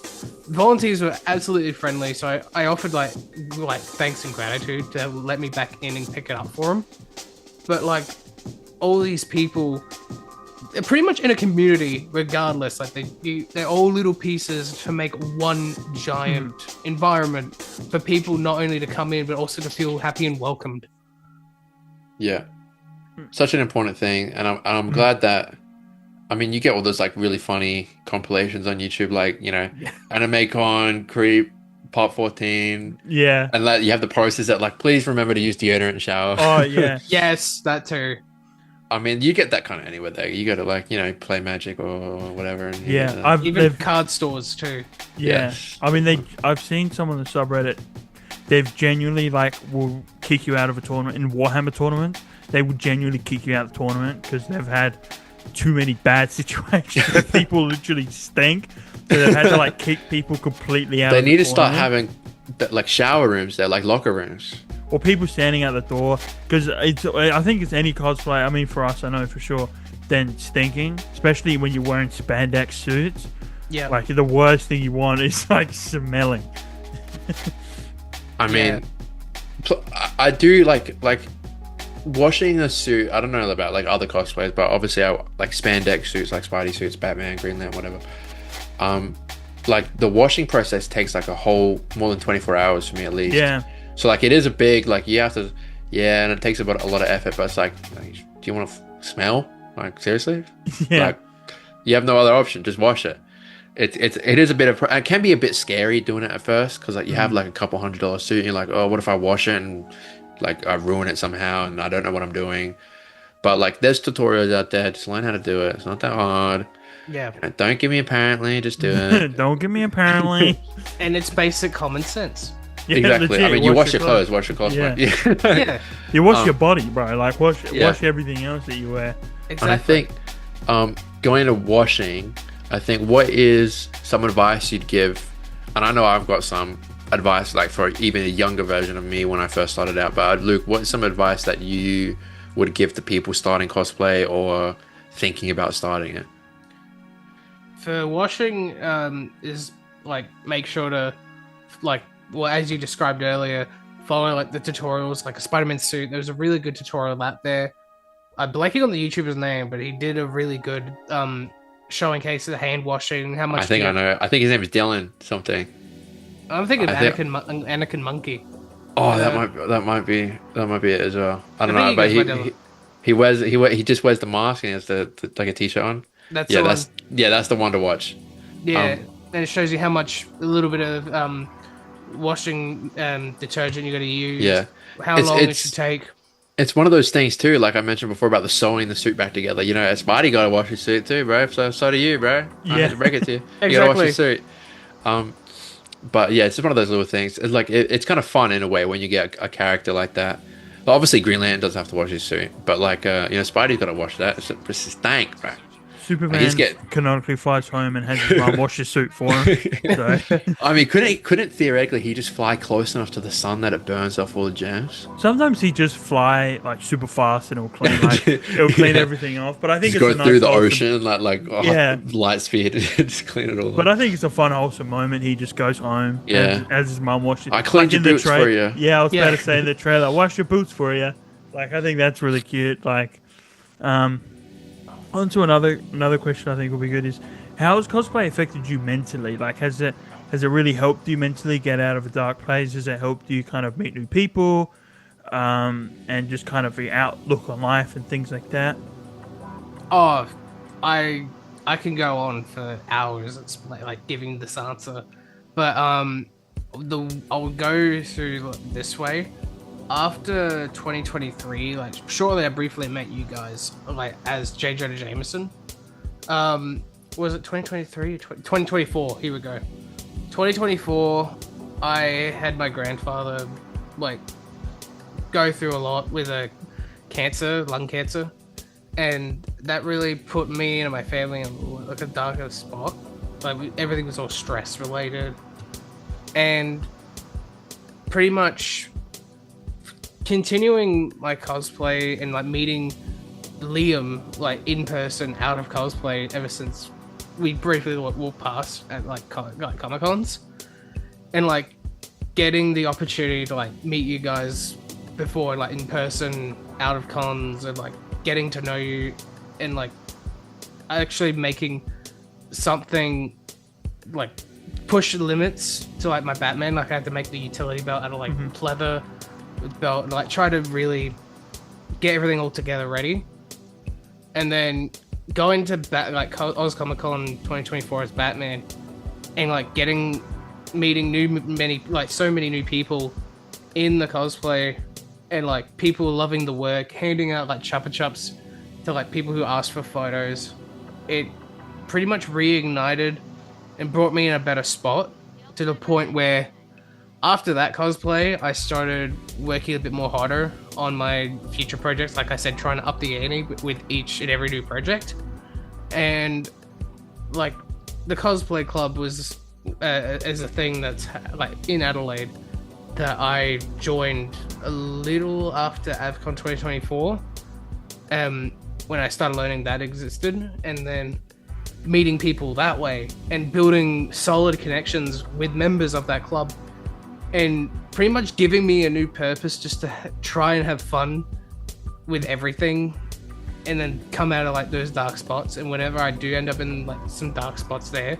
Volunteers were absolutely friendly, so I offered like thanks and gratitude to let me back in and pick it up for them. But like all these people, they're pretty much in a community regardless. Like they're all little pieces to make one giant environment for people not only to come in but also to feel happy and welcomed. Yeah, such an important thing, and I'm glad that. I mean, you get all those like really funny compilations on YouTube, like, you know, Anime Con, Creep, Pop 14. Yeah. And like you have the posters that like, please remember to use deodorant and shower. Oh yeah. Yes, that too. I mean, you get that kind of anywhere there. You go to like, you know, Play Magic or whatever. And you get that. Even card stores too. Yeah. I mean, I've seen some on the subreddit. They've genuinely like will kick you out of a tournament in Warhammer tournaments. They will genuinely kick you out of the tournament because they've had too many bad situations where people literally stink. So they've had to like kick people completely out. They of the need to start tournament. having like shower rooms there, like locker rooms. Or people standing at the door, because I think it's any cosplay. I mean, for us, I know for sure. Then stinking, especially when you're wearing spandex suits. Yeah. Like the worst thing you want is like smelling. I mean, I do like washing a suit. I don't know about like other cosplays, but obviously I like spandex suits, like Spidey suits, Batman, Green Lantern, whatever. Like the washing process takes like a whole more than 24 hours for me at least. Yeah. So like it is a big like you have to, and it takes a lot of effort. But it's like do you want to smell? Like seriously? Yeah. Like you have no other option. Just wash it. It is a bit of it can be a bit scary doing it at first because like you have like a couple $100 suit and you're like, oh, what if I wash it and like I ruin it somehow and I don't know what I'm doing. But like there's tutorials out there. Just learn how to do it. It's not that hard. Yeah. Don't give me apparently. Just do it. Don't give me apparently. And it's basic common sense. Yeah, Exactly. legit, I mean, you wash your clothes. Wash your clothes. Yeah. Yeah. You wash your body, bro. Like wash Yeah. everything else that you wear. Exactly. And I think going to washing, I think what is some advice you'd give? And I know I've got some advice like for even a younger version of me when I first started out. But Luke, what's some advice that you would give to people starting cosplay or thinking about starting it? For washing, is like make sure to like as you described earlier, follow like the tutorials, like a Spider-Man suit. There's a really good tutorial out there. I'm blanking on the YouTuber's name, but he did a really good showing case of hand washing. How much? I think I know. I think his name is Dylan something. I'm thinking Anakin Monkey. Oh, that might be it as well. I don't know, think but he just wears the mask and he has the like a t-shirt on. That's the one to watch. Yeah, and it shows you how much a little bit of washing detergent you got to use. Yeah, how long it should take. It's one of those things too, like I mentioned before about the sewing the suit back together. You know, Spidey got to wash his suit too, bro. So do you, bro. I hate to break it to you. You got to wash your suit. But yeah, it's just one of those little things. It's like it's kind of fun in a way when you get a character like that. Well, obviously, Green Lantern doesn't have to wash his suit, but like Spidey's got to wash that. It's stank, bro. Superman canonically flies home and has his mom wash his suit for him. So. I mean, couldn't theoretically he just fly close enough to the sun that it burns off all the germs? Sometimes he just fly like super fast and it'll clean everything off. But I think just it's go through the ocean like yeah, light speed and just clean it all. But I think it's a fun, wholesome moment. He just goes home. Yeah, as his mom washes. I cleaned your boots for you. Yeah, I was about to say in the trailer, wash your boots for you. Like I think that's really cute. Like, on to another question I think will be good is how has cosplay affected you mentally? Like has it really helped you mentally get out of a dark place? Has it helped you kind of meet new people and just kind of your outlook on life and things like that? Oh, I can go on for hours. It's like giving this answer, but I would go through this way. After 2023, like shortly I briefly met you guys, like as J. Jonah Jameson. Was it 2023? 2024, here we go. 2024, I had my grandfather like go through a lot with a lung cancer, and that really put me and my family in like a darker spot. Like everything was all stress related, and pretty much continuing my cosplay and like meeting Liam like in person out of cosplay ever since we briefly walked past at like Comic Cons, and like getting the opportunity to like meet you guys before like in person out of cons and like getting to know you and like actually making something like push the limits to like my Batman. Like I had to make the utility belt out of like pleather belt and like try to really get everything all together ready, and then going to Oz Comic Con 2024 as Batman and like meeting so many new people in the cosplay, and like people loving the work, handing out like chupa chups to like people who asked for photos. It pretty much reignited and brought me in a better spot to the point where after that cosplay, I started working a bit more harder on my future projects. Like I said, trying to up the ante with each and every new project. And like the cosplay club was is a thing that's like in Adelaide that I joined a little after AvCon 2024. When I started learning that existed, and then meeting people that way and building solid connections with members of that club, and pretty much giving me a new purpose just to try and have fun with everything, and then come out of like those dark spots. And whenever I do end up in like some dark spots there,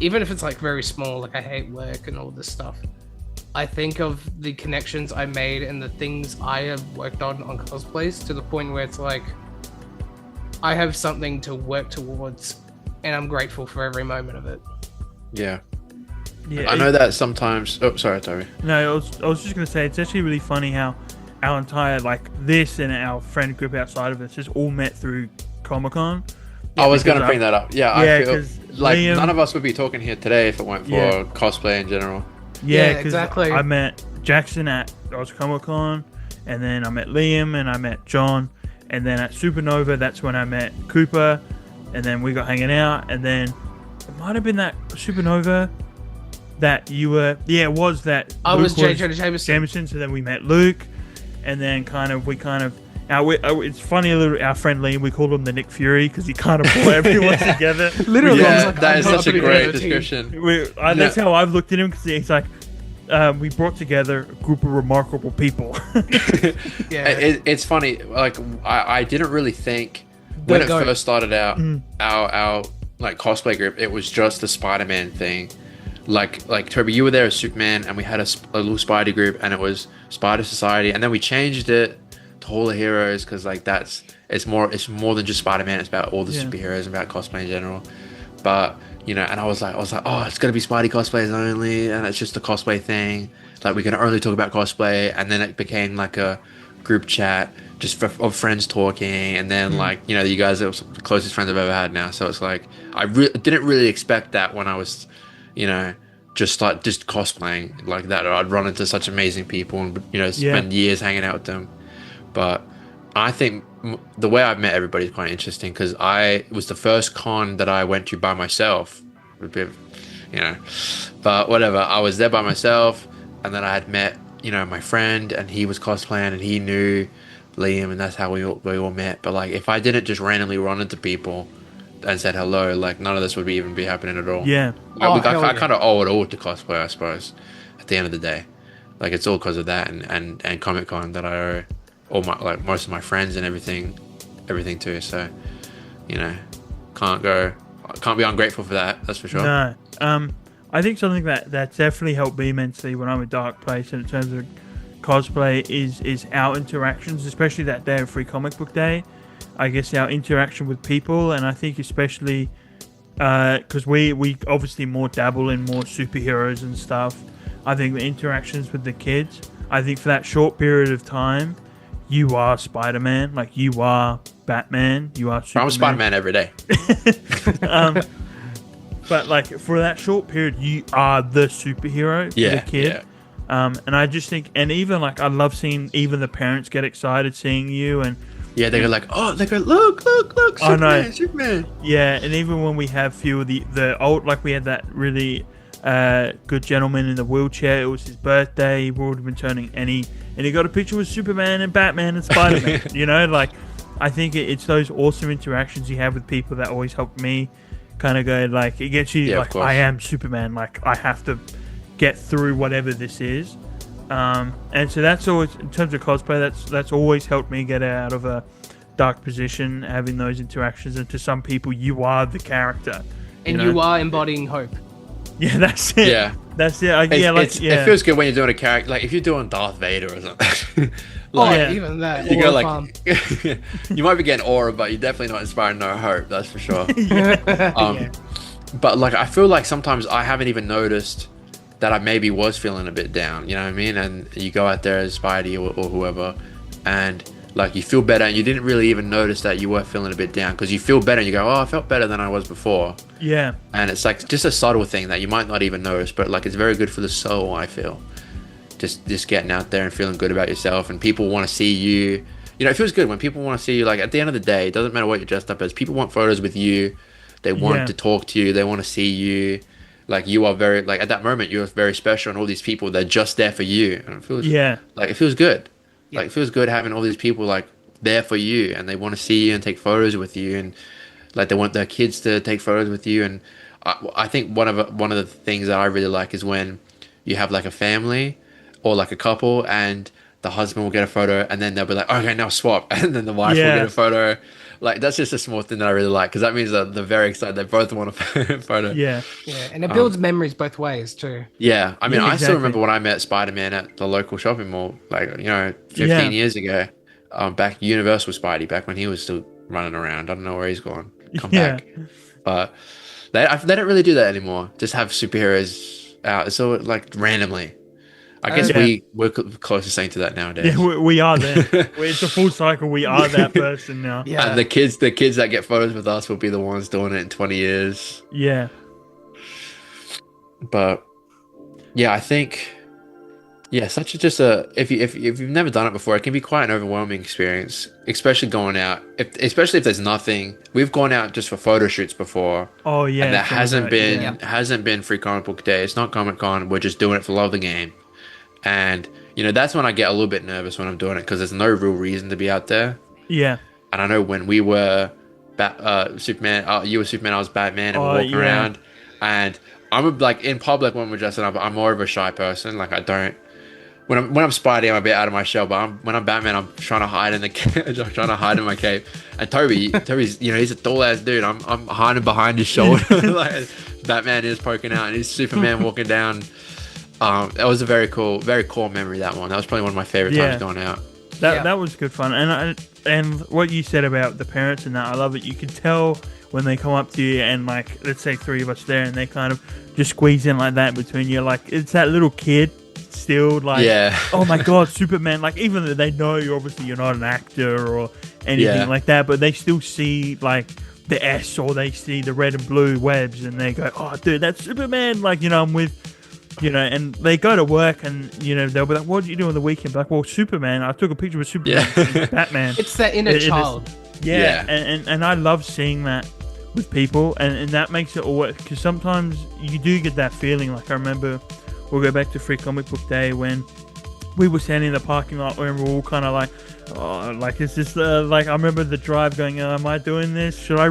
even if it's like very small, like I hate work and all this stuff, I think of the connections I made and the things I have worked on cosplays, to the point where it's like I have something to work towards, and I'm grateful for every moment of it. Yeah. Yeah, I know that sometimes. Oh, sorry, Toby. No, I was just gonna say it's actually really funny how our entire like this and our friend group outside of us has all met through Comic-Con. I was going to bring that up. Yeah, I feel like Liam, none of us would be talking here today if it weren't for cosplay in general. Yeah, exactly. I met Jackson at Oz Comic-Con, and then I met Liam, and I met John, and then at Supernova, that's when I met Cooper, and then we got hanging out, and then it might have been that Supernova that you were. Yeah, it was that. I Luke was Jameson. So then we met Luke, and then it's funny, our friend Liam, we called him the Nick Fury because he kind of brought everyone together. Literally, Yeah, like, that is I'm such a not great putting it description. That's how I've looked at him, because he's like, we brought together a group of remarkable people. Yeah, It's funny. Like I didn't really think when it first started out, our like cosplay group, it was just the Spider-Man thing. Like Toby, you were there as Superman, and we had a little Spidey group, and it was Spider Society, and then we changed it to all the heroes, because like it's more than just Spider-Man. It's about all the superheroes and about cosplay in general. But and I was like, oh, it's gonna be Spidey cosplayers only, and it's just a cosplay thing. Like, we can only talk about cosplay, and then it became like a group chat just of friends talking, and then you guys are the closest friends I've ever had now. So it's like I didn't really expect that when I was, just cosplaying like that. I'd run into such amazing people and spend years hanging out with them. But I think the way I've met everybody is quite interesting, because it was the first con that I went to by myself. A bit, but whatever. I was there by myself, and then I had met, my friend, and he was cosplaying, and he knew Liam, and that's how we all met. But like, if I didn't just randomly run into people and said hello, like none of this would even be happening at all. Yeah. I kind of owe it all to cosplay, I suppose. At the end of the day, like, it's all because of that and Comic-Con that I owe all my most of my friends and everything too. So, can't be ungrateful for that. That's for sure. No. I think something that's definitely helped me immensely when I'm in Dark Place in terms of cosplay is our interactions, especially that day of Free Comic Book Day. I guess our interaction with people, and I think especially because we obviously more dabble in more superheroes and stuff. I think the interactions with the kids, I think for that short period of time, you are Spider-Man, like you are Batman, you are Superman. I'm Spider-Man every day. But like for that short period, you are the superhero for the kid. Yeah. And I just think, and even like I love seeing even the parents get excited seeing you, and they go like, look, Superman, Superman. Yeah, and even when we have few of the old, like we had that really good gentleman in the wheelchair. It was his birthday. He would have been turning, and he got a picture with Superman and Batman and Spider-Man. Like I think it's those awesome interactions you have with people that always help me kind of go like, it gets you like, I am Superman. Like I have to get through whatever this is. And so that's always, in terms of cosplay, that's always helped me get out of a dark position, having those interactions. And to some people, you are the character, and you are embodying hope. Yeah, that's it. Yeah, that's it. It feels good when you're doing a character, like if you're doing Darth Vader or something. Even that. You go like, you might be getting aura, but you're definitely not inspiring no hope. That's for sure. But like, I feel like sometimes I haven't even noticed that I maybe was feeling a bit down, you know what I mean? And you go out there as Spidey or whoever, and like you feel better, and you didn't really even notice that you were feeling a bit down, because you feel better and you go, oh, I felt better than I was before. Yeah. And it's like just a subtle thing that you might not even notice, but like it's very good for the soul, I feel. Just getting out there and feeling good about yourself, and people want to see you. It feels good when people want to see you. Like at the end of the day, it doesn't matter what you're dressed up as. People want photos with you. They want to talk to you. They want to see you. Like you are very, like at that moment, you're very special, and all these people, they're just there for you. And it feels like it feels good. Like it feels good having all these people like there for you, and they want to see you and take photos with you. And Like they want their kids to take photos with you, and I think one of the things that I really like is when you have like a family or like a couple, and the husband will get a photo, and then they'll be like, okay, now swap, and then the wife will get a photo. Like that's just a small thing that I really like because that means that they're very excited. They both want a photo. Yeah, and it builds memories both ways too. Yeah, I mean, Yeah, I still exactly. remember when I met Spider-Man at the local shopping mall, like 15 years ago. Back Universal Spidey, back when he was still running around. I don't know where he's gone. Come back, but they don't really do that anymore. Just have superheroes out. It's all like randomly. I guess we're closest thing to that nowadays. Yeah, we are there. It's a full cycle. We are that person now. Yeah, And the kids that get photos with us will be the ones doing it in 20 years. Yeah. But yeah, I think such a just a if you've never done it before, it can be quite an overwhelming experience, especially going out. Especially if there's nothing. We've gone out just for photo shoots before. Oh yeah. And there hasn't been Free Comic Book Day. It's not Comic Con. We're just doing it for love of the game. And that's when I get a little bit nervous when I'm doing it because there's no real reason to be out there. Yeah. And I know when we were Superman, you were Superman, I was Batman, and we're walking around. And I'm like in public when we're dressing up, I'm more of a shy person. Like I don't. When I'm Spidey, I'm a bit out of my shell. But when I'm Batman, I'm trying to hide in the trying to hide in my cape. And Toby's he's a tall ass dude. I'm hiding behind his shoulder. Like Batman is poking out, and he's Superman walking down. That was a very cool memory. That one. That was probably one of my favorite times going out. That was good fun. And what you said about the parents and that, I love it. You can tell when they come up to you and like, let's say 3 of us there, and they kind of just squeeze in like that between you. Like it's that little kid still like, oh my God, Superman. Like even though they know you're not an actor or anything like that, but they still see like the S or they see the red and blue webs and they go, oh dude, that's Superman. Like, I'm with, and they go to work and, they'll be like, what did you do on the weekend? Like, well, Superman, I took a picture with Superman, Batman. It's that inner child. And I love seeing that with people, and that makes it all work, because sometimes you do get that feeling. Like, I remember, we'll go back to Free Comic Book Day when we were standing in the parking lot and we were all kind of like, oh, like, it's just, like, I remember the drive going, am I doing this? Should I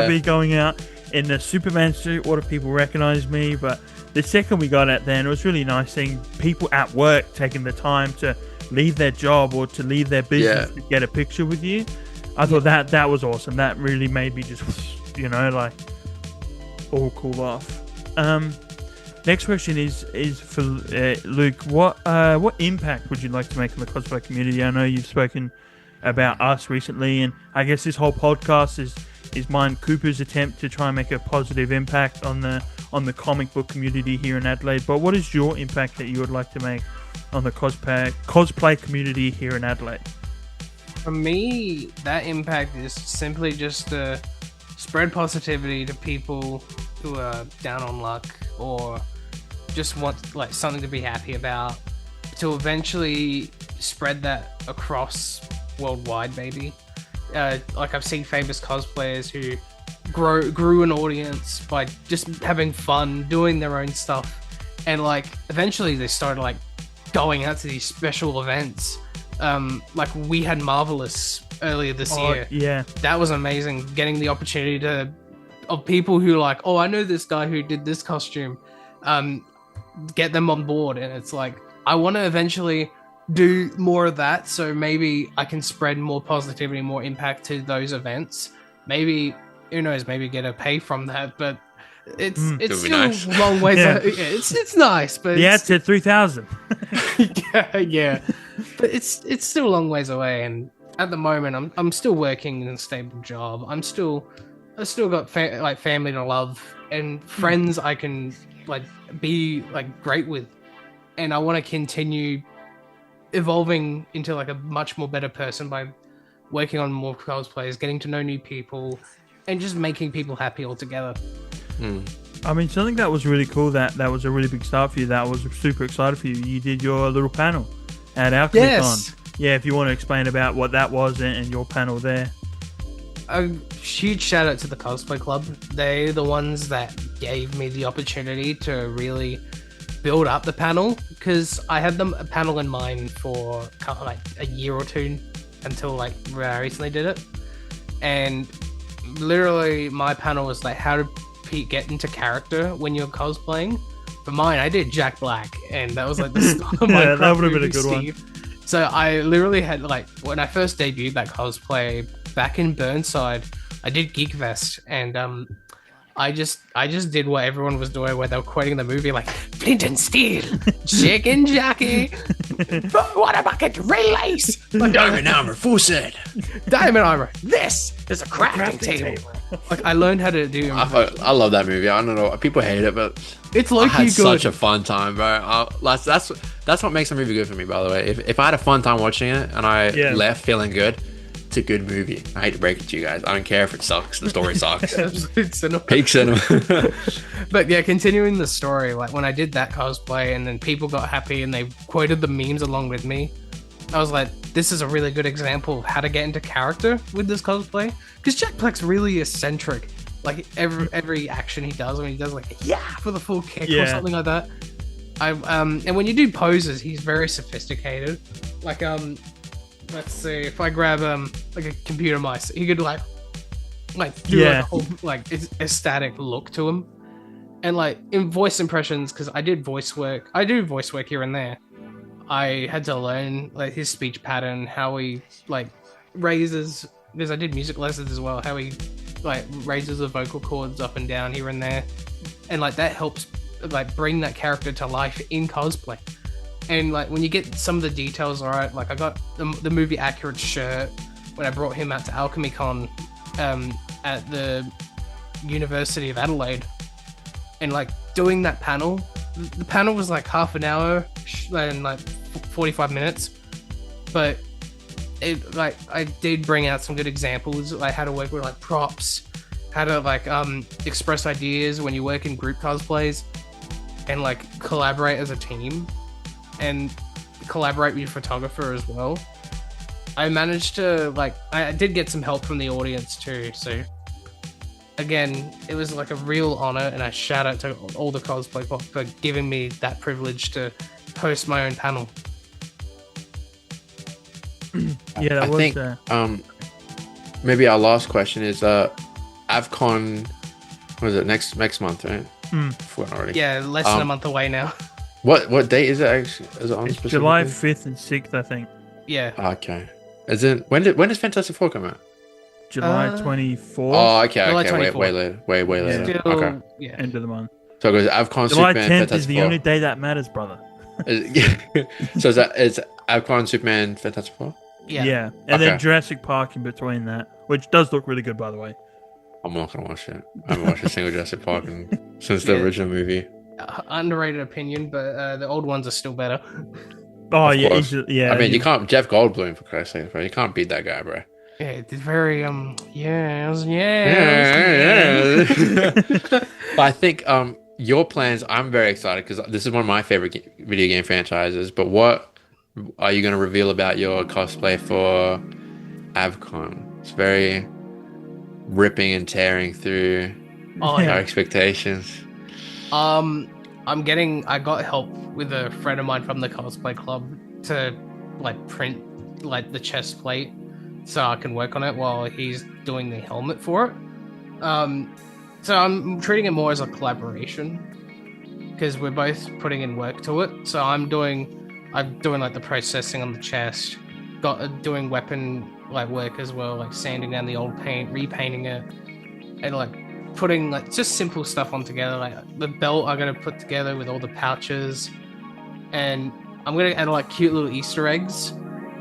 be going out in the Superman suit? What if people recognize me? But the second we got out there, and it was really nice seeing people at work taking the time to leave their job or to leave their business to get a picture with you. I thought that was awesome. That really made me just, like, all cool off. Next question is for Luke. What impact would you like to make on the cosplay community? I know you've spoken about us recently, and I guess this whole podcast is mine, Cooper's attempt to try and make a positive impact on the comic book community here in Adelaide. But what is your impact that you would like to make on the cosplay community here in Adelaide? For me, that impact is simply just to spread positivity to people who are down on luck or just want like something to be happy about, to eventually spread that across worldwide, maybe. Like I've seen famous cosplayers who grew an audience by just having fun, doing their own stuff, and like eventually they started like going out to these special events. Like we had Marvelous earlier this year. Yeah, that was amazing. Getting the opportunity of people who like, oh, I know this guy who did this costume, get them on board, and it's like I want to eventually do more of that, so maybe I can spread more positivity, more impact to those events. Maybe, who knows, maybe get a pay from that, but it's still nice. a long ways. It's nice, but it's at 3,000. yeah, but it's still a long ways away. And at the moment, I'm still working in a stable job. I still got family to love and friends I can like be like great with, and I want to continue evolving into like a much more better person by working on more cosplays, getting to know new people, and just making people happy altogether. I mean, something that was really cool, that was a really big start for you, that was super excited for you. You did your little panel at our Yes. Yeah, if you want to explain about what that was and your panel there. A huge shout out to the Cosplay Club. They're the ones that gave me the opportunity to really build up the panel, because I had a panel in mind for like a year or two until like I recently did it, and literally my panel was like how to get into character when you're cosplaying. For mine, I did Jack Black, and that was like the start of my Yeah, that would have been a good one. So I literally had like when I first debuted that cosplay back in Burnside, I did Geek Vest, and I just did what everyone was doing, where they were quoting the movie like Flint and Steel, Chicken Jockey, what a bucket, relace, like, Diamond armor, full set. diamond armor. This is a crafting table. Like I learned how to do. I love that movie. I don't know. People hate it, but It's I low-key had good. such a fun time, bro. That's what makes a movie good for me, by the way. If I had a fun time watching it and I left feeling good, it's a good movie. I hate to break it to you guys. I don't care if it sucks. The story sucks. Absolute cinema. Peak cinema. But yeah, continuing the story, like when I did that cosplay and then people got happy and they quoted the memes along with me, I was like, this is a really good example of how to get into character with this cosplay. Because Jack Black's really eccentric. Like every action he does, when he does like for the full kick or something like that. And when you do poses, he's very sophisticated. Like let's see, if I grab like a computer mouse, he could like do like a whole like ecstatic look to him. And like in voice impressions, because I do voice work here and there. I had to learn like his speech pattern, how he like raises, because I did music lessons as well, how he like raises the vocal cords up and down here and there, and like that helps like bring that character to life in cosplay. And like when you get some of the details right, like I got the movie accurate shirt when I brought him out to Alchemy Con at the University of Adelaide, and like doing that panel, the panel was like half an hour and like 45 minutes, but it like I did bring out some good examples, like how to work with like props, how to like express ideas when you work in group cosplays, and like collaborate as a team and collaborate with your photographer as well. I managed to like I did get some help from the audience too, so again it was like a real honor, and I shout out to all the cosplay for giving me that privilege to host my own panel. Yeah, that I think maybe our last question is Avcon. What is it, next month, right? Forgot already. Yeah, less than a month away now. What date is it actually? Is it on it's specifically? July 5th and 6th, I think. Yeah. Okay. As in, when does Fantastic Four come out? July 24th. Oh, okay. July Okay. 24th. Way later. Way later. Still, Okay. yeah. End of the month. So it goes Avcon, July Superman, 10th Fantastic is the Four. only day that matters, brother. So is Avcon, Superman, Fantastic Four? Yeah. And then Okay. Jurassic Park in between that, which does look really good, by the way. I'm not gonna watch it. I haven't watched a single Jurassic Park since the original movie. Underrated opinion, but the old ones are still better. Oh, Of yeah, course. yeah. I mean, you can't. Jeff Goldblum, for Christ's sake, bro. You can't beat that guy, bro. Yeah, it's very yes. But I think your plans. I'm very excited because this is one of my favorite video game franchises. But what are you going to reveal about your cosplay for Avcon? It's very ripping and tearing through our expectations. I got help with a friend of mine from the cosplay club to like print like the chest plate so I can work on it while he's doing the helmet for it. So I'm treating it more as a collaboration because we're both putting in work to it. So I'm doing like the processing on the chest, doing weapon like work as well, like sanding down the old paint, repainting it, and like putting like just simple stuff on together. Like the belt I'm gonna put together with all the pouches, and I'm gonna add like cute little Easter eggs,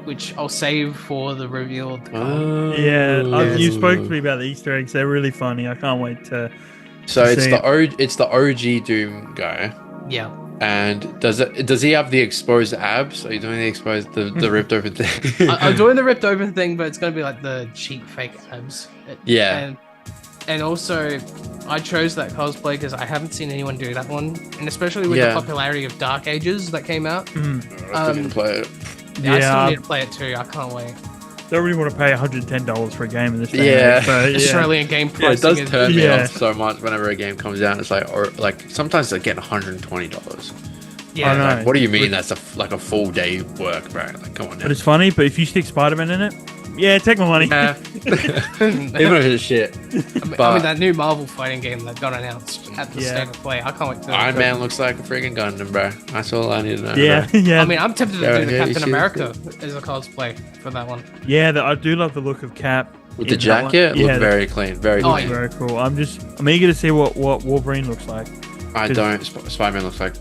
which I'll save for the reveal of the card. You spoke to me about the Easter eggs. They're really funny. I can't wait to. So it's see the OG Doom guy. Yeah. And does he have the exposed abs? Are you doing the ripped open thing? I'm doing the ripped open thing, but it's gonna be like the cheap fake abs. Yeah. And also, I chose that cosplay because I haven't seen anyone do that one, and especially with the popularity of Dark Ages that came out. I still need to play it. I still need to play it too. I can't wait. Don't really want to pay $110 for a game in this day. Australian game pricing. It does turn me Yeah. off so much whenever a game comes out. It's like sometimes they're getting $120. Yeah. I know. Like, what do you mean that's a full day work, bro? Like, come on now. But it's funny. But if you stick Spider-Man in it, Yeah, take my money. Yeah. Even if it's shit. I mean, that new Marvel fighting game that got announced at the State of Play. I can't wait to. Iron Man looks like a freaking Gundam, bro. That's all I need to know. Yeah, bro. yeah. I mean, I'm tempted to do the Yeah, Captain you America as a cosplay for that one. Yeah, I do love the look of Cap. With the in that one. jacket, Yeah, look very clean. Very Oh, clean. yeah. very cool. I'm eager to see what Wolverine looks like. I don't. Spider-Man looks like.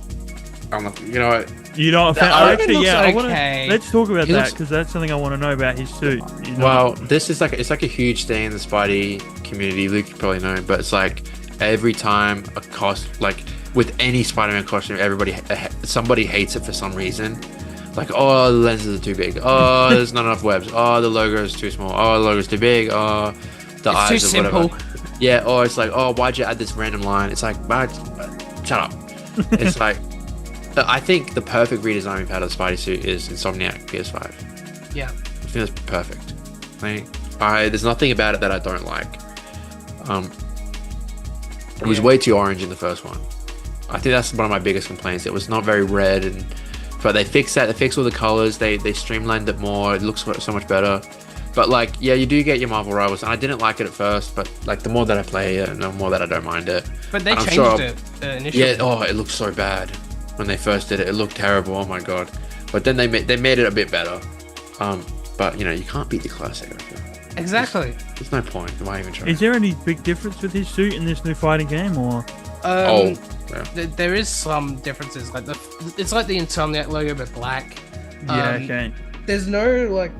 I'm not. You know what? You know, Iron Man actually, looks yeah. okay. Let's talk about He that looks- because that's something I want to know about his suit. You know? Well, this is it's like a huge thing in the Spidey community. Luke, you probably know, but it's like every time like with any Spider-Man costume, somebody hates it for some reason. Like, oh, the lenses are too big. Oh, there's not enough webs. Oh, the logo is too small. Oh, the logo is too big. Oh, the eyes It's too or whatever. simple. Yeah. Or it's like, oh, why'd you add this random line? It's like, shut up. It's like, I think the perfect redesign we've had of the Spidey suit is Insomniac PS5. Yeah. I think that's perfect. There's nothing about it that I don't like. It was way too orange in the first one. I think that's one of my biggest complaints. It was not very red, but they fixed that. They fixed all the colors. They streamlined it more. It looks so much better. But like, yeah, you do get your Marvel rivals, and I didn't like it at first, but like the more that I play it, the more that I don't mind it. But they And I'm changed sure it initially. Yeah. Oh, it looked so bad when they first did it. It looked terrible. Oh my god. But then they made it a bit better. But you know, you can't beat the classic. I feel. Exactly. There's no point. Why even try? Is there any big difference with his suit in this new fighting game, or? Yeah. There is some differences. Like it's like the Insomniac logo but black. Yeah, okay. There's no like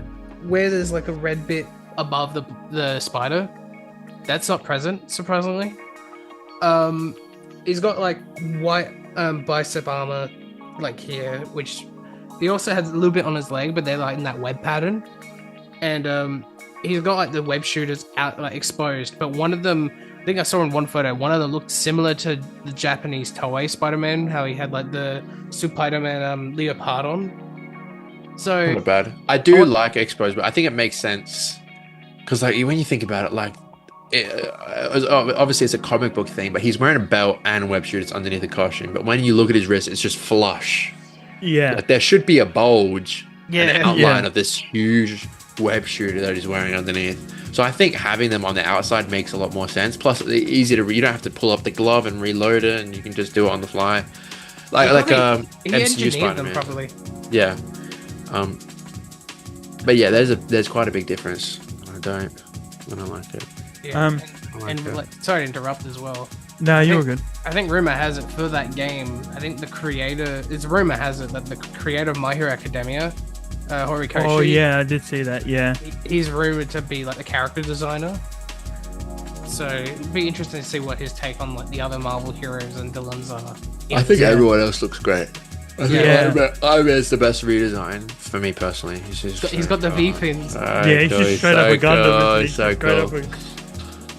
where there's like a red bit above the spider. That's not present, surprisingly. He's got like white bicep armor like here, which he also has a little bit on his leg, but they're like in that web pattern. And he's got like the web shooters out like exposed, but one of them, I think I saw in one photo, one of them looked similar to the Japanese Toei Spider-Man, how he had like the Spider-Man leopard on. So Not bad. I do like exposed, but I think it makes sense because like when you think about it, like obviously it's a comic book thing, but he's wearing a belt and web shooters underneath the costume. But when you look at his wrist, it's just flush. Yeah. Like, there should be a bulge, Yeah. an outline of this huge web shooter that he's wearing underneath. So I think having them on the outside makes a lot more sense. Plus, it's easy to you don't have to pull up the glove and reload it, and you can just do it on the fly. he MCU engineered Spider-Man. them properly. Yeah. But yeah, there's quite a big difference. I don't like it. Yeah. I like And it. like, sorry to interrupt as well. No, you're good. I think rumor has it for that game. I think rumor has it that the creator of My Hero Academia, Horikoshi. Oh yeah, I did see that. Yeah. He's rumored to be like the character designer. So it'd be interesting to see what his take on like the other Marvel heroes and villains are. I think everyone else looks great. I think Yeah. Iron Man's the best redesign for me personally. He's got the V fins. Yeah, he's just straight up a Gundam. He's So straight up cool. a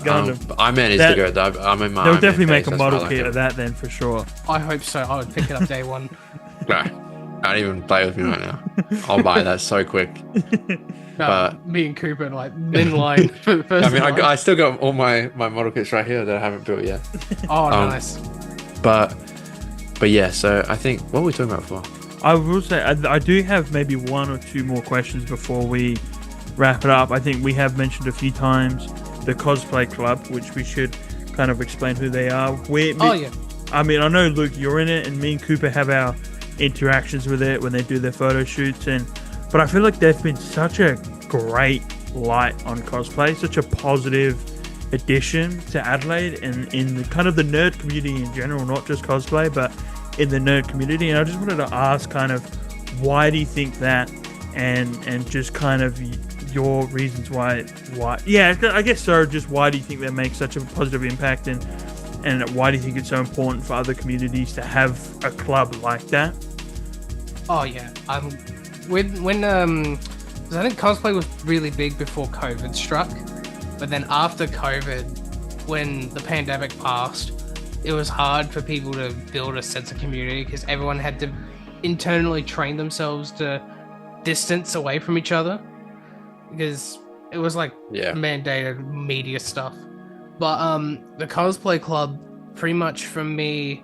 Gundam. But Iron Man is That- the good. I'm in my. They'll Iron Man definitely make phase, a that's why I model like kit it. of that then for sure. I hope so. I would pick it up day one. Nah, don't even play with me right now. I'll buy that so quick. But- Me and Cooper are like in line for first. I mean, in line. I still got all my model kits right here that I haven't built yet. Oh, nice. But yeah, so I think what were we talking about before? I will say I do have maybe one or two more questions before we wrap it up. I think we have mentioned a few times the Cosplay Club, which we should kind of explain who they are. Yeah. I mean, I know, Luke, you're in it, and me and Cooper have our interactions with it when they do their photo shoots, but I feel like they've been such a great light on cosplay, such a positive addition to Adelaide and in the kind of the nerd community in general, not just cosplay, but in the nerd community. And I just wanted to ask kind of why do you think that, and just kind of your reasons why yeah, I guess so. Just why do you think they make such a positive impact, and why do you think it's so important for other communities to have a club like that? Oh yeah. When 'cause I think cosplay was really big before COVID struck, but then after COVID, when the pandemic passed, it was hard for people to build a sense of community because everyone had to internally train themselves to distance away from each other because it was like mandated media stuff. But the cosplay club, pretty much for me,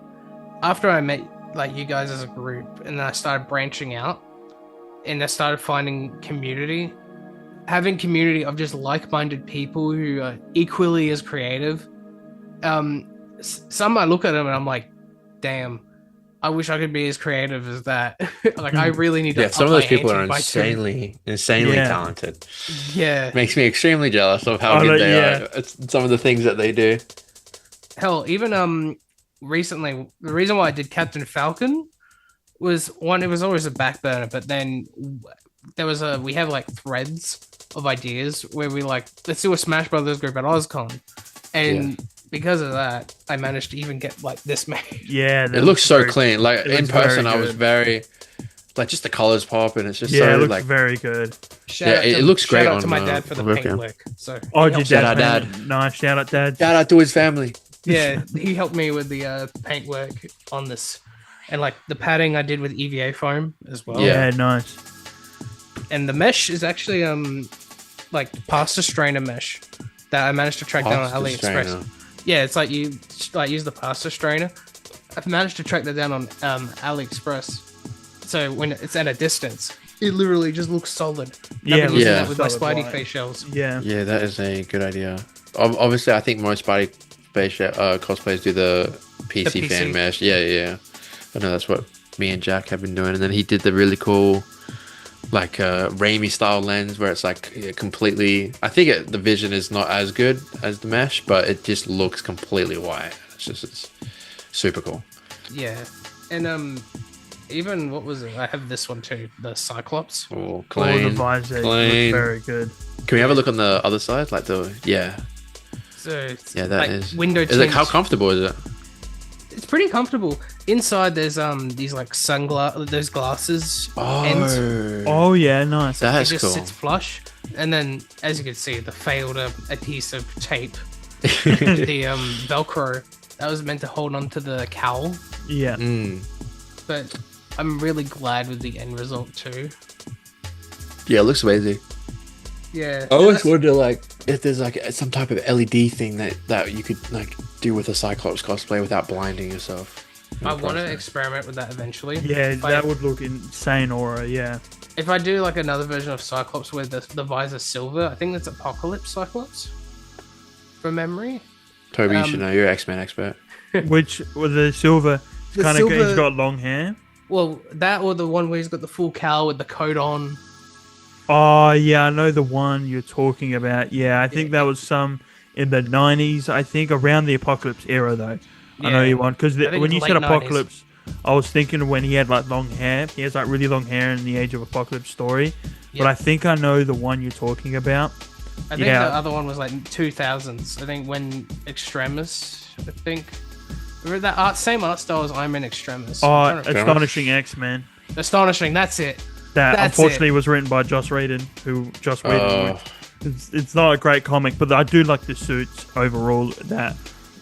after I met like you guys as a group and then I started branching out and I started finding community, having community of just like-minded people who are equally as creative. Some I look at them and I'm like, damn, I wish I could be as creative as that. Like, I really need to. Yeah, some of those people are ante by insanely Yeah. talented. Yeah. Makes me extremely jealous of how good they are at some of the things that they do. Hell, even recently, the reason why I did Captain Falcon was one, it was always a back burner, but then we have like threads of ideas where we like, let's do a Smash Brothers group at OzCon. And because of that, I managed to even get like this made. Yeah, It looks so clean. Like in person, I was very like just the colors pop and it's just so it looks like very good. it looks great. Shout out on to my dad for the on paint webcam. work. So Oh, he did helped Shout Dad? out, Dad. Nice, shout out, Dad. Shout out to his family. Yeah, he helped me with the paint work on this, and like the padding I did with EVA foam as well. Yeah, nice. And the mesh is actually like pasta strainer mesh that I managed to track down on Pasta AliExpress. strainer. Yeah, it's like you like use the pasta strainer. I've managed to track that down on AliExpress. So when it's at a distance, it literally just looks solid. Yeah, I've been using yeah. that with my Solid Spidey white. face shells. Yeah. Yeah, that is a good idea. Obviously, I think most Spidey cosplayers do the PC fan PC. mesh. Yeah. I know that's what me and Jack have been doing. And then he did the really cool, like, Raimi style lens where it's like completely. I think the vision is not as good as the mesh, but it just looks completely white. It's super cool. Yeah, and even what was it? I have this one too, the Cyclops. Oh, All the clean. visor looks clean. very good. Can we have a look on the other side? Like So it's yeah, that like is. window. Is it tints. how comfortable is it? It's pretty comfortable. Inside there's these like those glasses ends. Oh yeah, nice. It That's just cool. sits flush, and then as you can see, the failed adhesive tape, the Velcro that was meant to hold onto the cowl. Yeah. But I'm really glad with the end result too. Yeah, it looks amazing. Yeah. I always wonder, like, if there's like some type of LED thing that you could like do with a Cyclops cosplay without blinding yourself. I want to experiment with that eventually. Yeah, If that would look insane aura, yeah. If I do like another version of Cyclops where the visor's silver, I think that's Apocalypse Cyclops. From memory. Toby, you should know. You're an X-Men expert. Which with the silver, The kind of silver- he's got long hair. Well, that or the one where he's got the full cowl with the coat on. Oh yeah, I know the one you're talking about. Yeah, I think that was some in the 90s. I think around the Apocalypse era though. I know Yeah. you want because I think when you it's said late 90s. Apocalypse, I was thinking when he had like long hair. He has like really long hair in the Age of Apocalypse story. But Yeah. I think I know the one you're talking about. I think Yeah. the other one was like 2000s. I think when Extremis, I think. Remember that same art style as Iron Man Extremis. Oh, I'm trying to- Astonishing X-Men. Astonishing, that's it. That That's unfortunately was written by Joss Whedon, Oh. it's not a great comic, but I do like the suits overall that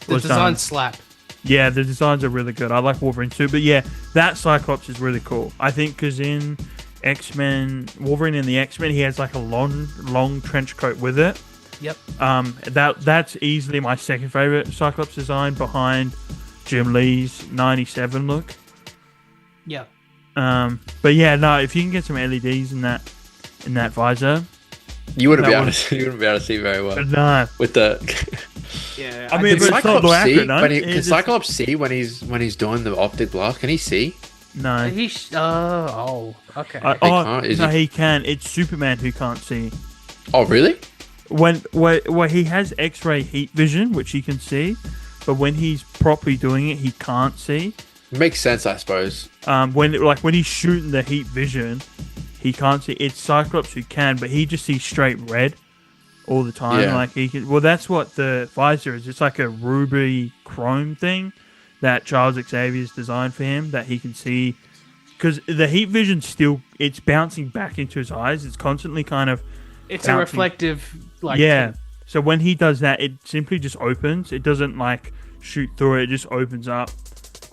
The was design done. slap. Yeah, the designs are really good. I like Wolverine too, but yeah, that Cyclops is really cool. I think because in X-Men, Wolverine in the X-Men, he has like a long trench coat with it. Yep. That's easily my second favorite Cyclops design behind Jim Lee's '97 look. Yeah. But yeah, no, if you can get some LEDs in that visor, You wouldn't be That able was- to. You wouldn't be able to see very well no. with the. Yeah. I mean, Can but it's not Cyclops see accurate, no? when he, It can just- Cyclops see when he's doing the optic blast? Can he see? No. Okay. can't, is no, he? he can. It's Superman who can't see. Oh, really? When he has X-ray heat vision, which he can see, but when he's properly doing it, he can't see. Makes sense, I suppose. When he's shooting the heat vision, he can't see. It's Cyclops who can, but he just sees straight red all the time. Yeah. Like he can. Well, that's what the visor is. It's like a ruby chrome thing that Charles Xavier's designed for him that he can see. Because the heat vision it's bouncing back into his eyes. It's constantly kind of. It's a bouncing. reflective, like. Yeah. So when he does that, it simply just opens. It doesn't like shoot through it. It just opens up.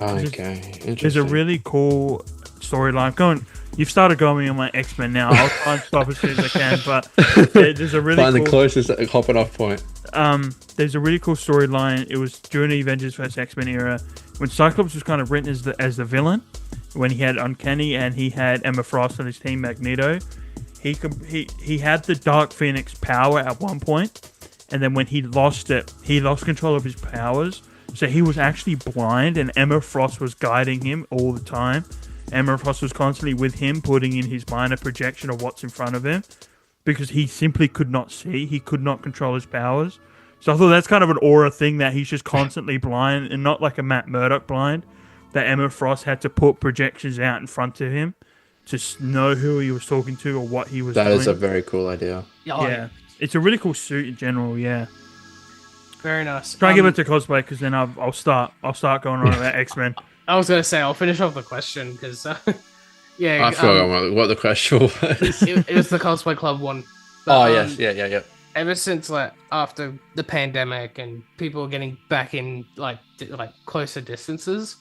Okay, There's interesting. a really cool storyline. You've started going on my X-Men now. I'll try and stop as soon as I can. But there's a really Find cool. the closest hopping off point. There's a really cool storyline. It was during the Avengers vs X-Men era when Cyclops was kind of written as the villain. When he had Uncanny and he had Emma Frost on his team, Magneto. he had the Dark Phoenix power at one point, and then when he lost it, he lost control of his powers. So he was actually blind, and Emma Frost was guiding him all the time. Emma Frost was constantly with him, putting in his mind a projection of what's in front of him, because he simply could not see. He could not control his powers. So I thought that's kind of an aura thing, that he's just constantly blind, and not like a Matt Murdock blind, that Emma Frost had to put projections out in front of him to know who he was talking to or what he was doing. That is a very cool idea. Yeah. It's a really cool suit in general, yeah. Very nice. Try and give it to cosplay, because then I'll start going on about X-Men. I was going to say, I'll finish off the question, because, yeah. I forgot what the question was. It was the Cosplay Club one. But, yes. Yeah. Ever since, like, after the pandemic and people getting back in, like closer distances,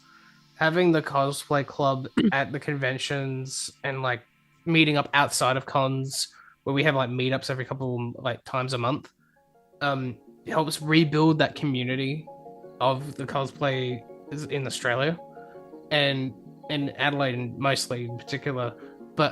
having the Cosplay Club at the conventions and, like, meeting up outside of cons, where we have, like, meetups every couple, like, times a month, helps rebuild that community of the cosplay in Australia and in Adelaide, mostly in particular. But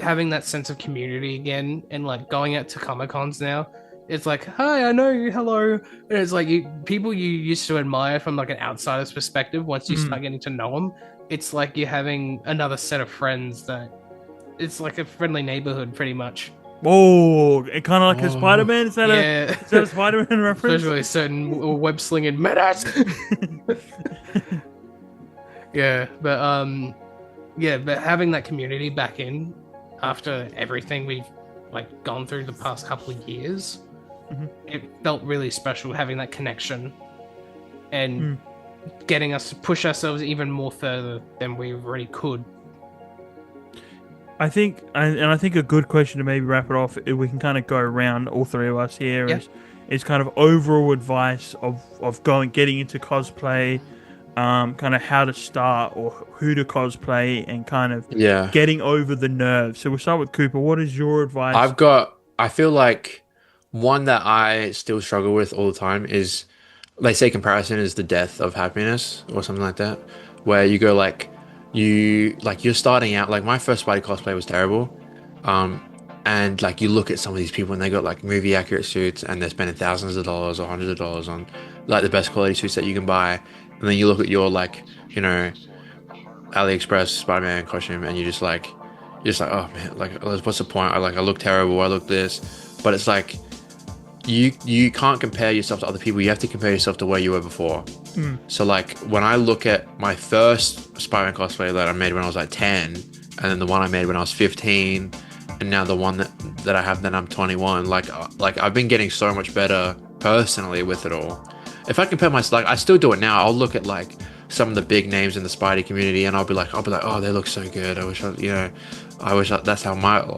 having that sense of community again, and like going out to Comic-Cons now, it's like, hi, I know you, hello. And it's like people you used to admire from like an outsider's perspective. Once you start getting to know them, it's like you're having another set of friends that it's like a friendly neighborhood, pretty much. Oh, it kind of like a Spider-Man? Is that a Spider-Man reference? Especially certain web-slinging metas. But having that community back in after everything we've like gone through the past couple of years, it felt really special having that connection and getting us to push ourselves even more further than we already could. I think a good question to maybe wrap it off, if we can kind of go around, all three of us here, is kind of overall advice of getting into cosplay, kind of how to start or who to cosplay, and kind of getting over the nerves. So we'll start with Cooper. What is your advice? I feel like one that I still struggle with all the time is, they say comparison is the death of happiness or something like that, where you go like, you're starting out, like my first Spidey cosplay was terrible, and like you look at some of these people and they got like movie accurate suits and they're spending thousands of dollars or hundreds of dollars on like the best quality suits that you can buy, and then you look at your like, you know, AliExpress Spider-Man costume and you're just like, oh man, like what's the point? I look terrible, I look this. But it's like you can't compare yourself to other people. You have to compare yourself to where you were before. So like when I look at my first Spider-Man cosplay that I made when I was like 10, and then the one I made when I was 15, and now the one that I have that I'm 21, like I've been getting so much better personally with it all. If I compare myself, like I still do it now. I'll look at like some of the big names in the Spidey community, and I'll be like, oh, they look so good. I wish that's how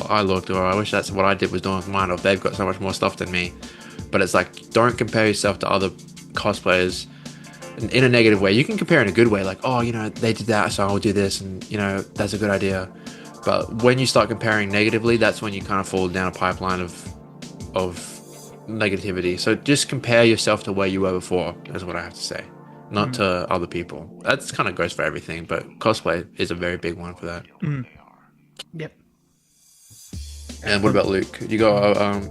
I looked, or I wish that's what I did was doing with mine, or they've got so much more stuff than me. But it's like, don't compare yourself to other cosplayers in a negative way. You can compare in a good way, like, oh, you know, they did that, so I'll do this, and you know, that's a good idea. But when you start comparing negatively, that's when you kind of fall down a pipeline of negativity. So just compare yourself to where you were before, is what I have to say, not to other people. That's kind of goes for everything, but cosplay is a very big one for that. Yep. And what about Luke? You got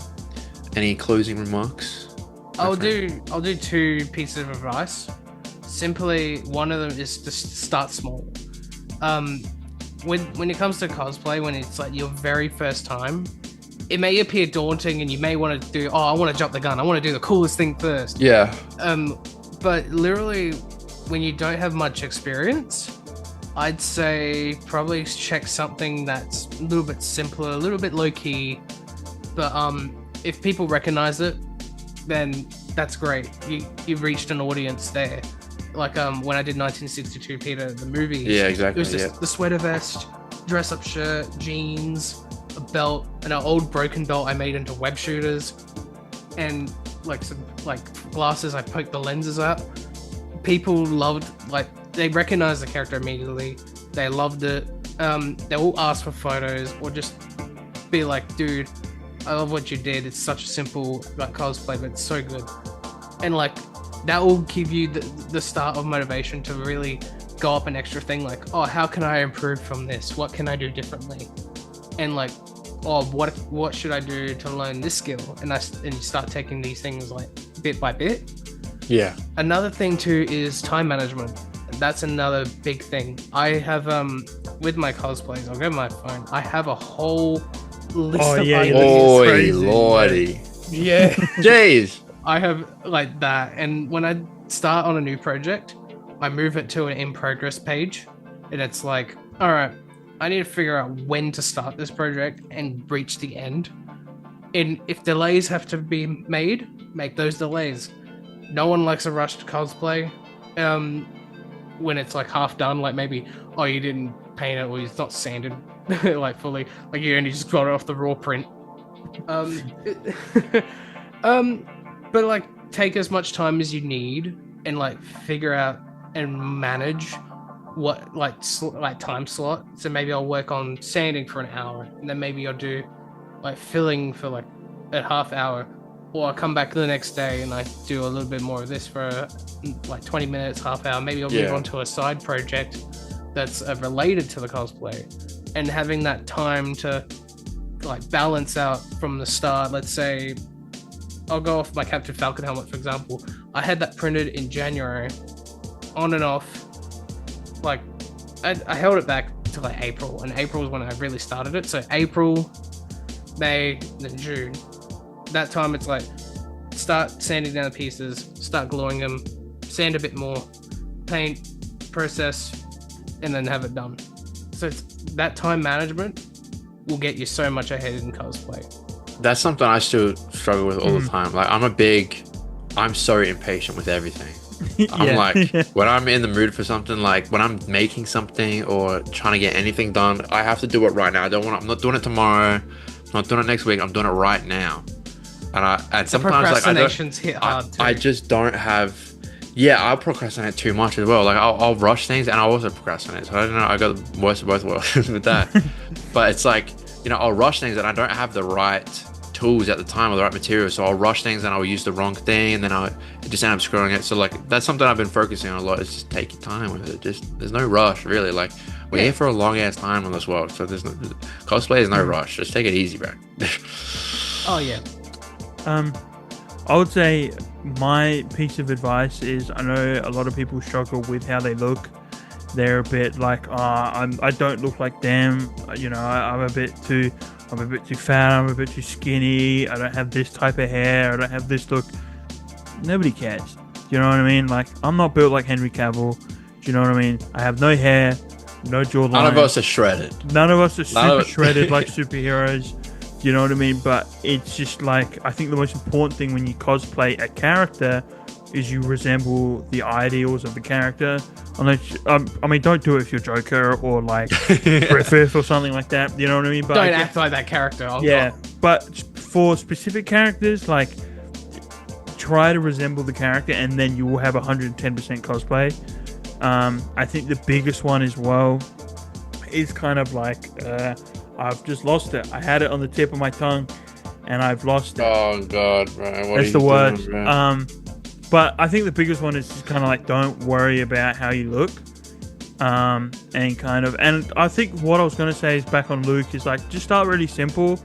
any closing remarks? I'll do two pieces of advice. Simply, one of them is to start small. When it comes to cosplay, when it's like your very first time, it may appear daunting, and you may want to do, I want to jump the gun, I want to do the coolest thing first. Yeah. But literally, when you don't have much experience, I'd say probably check something that's a little bit simpler, a little bit low key. But if people recognize it, then that's great. You've reached an audience there. Like when I did 1962 Peter, the movie. Yeah, exactly. It was just the sweater vest, dress up shirt, jeans, a belt, and an old broken belt I made into web shooters, and like some like glasses I poked the lenses at. People loved, like, they recognized the character immediately. They loved it. They all ask for photos or just be like, dude, I love what you did. It's such a simple like cosplay, but it's so good. And like that will give you the start of motivation to really go up an extra thing, like, oh, how can I improve from this? What can I do differently? And like oh, what should I do to learn this skill? And you start taking these things like bit by bit. Yeah. Another thing too is time management. That's another big thing. I have with my cosplays, I'll go to my phone. I have a whole list of ideas. Oi, lordy. Yeah. Jeez. I have like that, and when I start on a new project, I move it to an in progress page, and it's like, all right, I need to figure out when to start this project and reach the end. And if delays have to be made, make those delays. No one likes a rushed cosplay. When it's like half done, like maybe, oh, you didn't paint it or it's not sanded like fully, like you only just got it off the raw print. But like take as much time as you need and like figure out and manage what like time slot. So maybe I'll work on sanding for an hour, and then maybe I'll do like filling for like a half hour, or I'll come back the next day and I do a little bit more of this for like 20 minutes, half hour. Maybe I'll move on to a side project that's related to the cosplay, and having that time to like balance out from the start. Let's say I'll go off my Captain Falcon helmet, for example. I had that printed in January, on and off. Like, I held it back to like April, and April was when I really started it. So April, May, then June. That time it's like, start sanding down the pieces, start gluing them, sand a bit more, paint, process, and then have it done. So it's, that time management will get you so much ahead in cosplay. That's something I still struggle with all the time. Like, I'm so impatient with everything. I'm like, when I'm in the mood for something, like when I'm making something or trying to get anything done, I have to do it right now. I'm not doing it tomorrow. I'm not doing it next week. I'm doing it right now. And sometimes procrastination's hit hard too. I just don't have. Yeah, I'll procrastinate too much as well. Like I'll rush things and I'll also procrastinate. So I don't know. I got the worst of both worlds with that. But it's like, I'll rush things and I don't have the right tools at the time or the right material. So I'll rush things and I'll use the wrong thing and then I'll just end up screwing it. So like that's something I've been focusing on a lot. Is just take your time with it. Just there's no rush really. Like we're here for a long ass time on this world. So there's no cosplay is no rush. Just take it easy, bro. Oh yeah. I would say my piece of advice is, I know a lot of people struggle with how they look. They're a bit like, I don't look like them. I'm a bit too fat. I'm a bit too skinny. I don't have this type of hair. I don't have this look. Nobody cares. You know what I mean? Like, I'm not built like Henry Cavill. Do you know what I mean? I have no hair, no jawline. None of us are shredded. None of us are super shredded like superheroes. You know what I mean? But it's just like, I think the most important thing when you cosplay a character is you resemble the ideals of the character. Unless, don't do it if you're Joker or like Griffith or something like that. You know what I mean? But don't act like that character. But for specific characters, like, try to resemble the character, and then you will have 110% cosplay. I think the biggest one as well is kind of like, I've just lost it. I had it on the tip of my tongue, and I've lost it. Oh God, bro! That's the worst. But I think the biggest one is just kind of like, don't worry about how you look, and I think what I was going to say is back on Luke is like, just start really simple.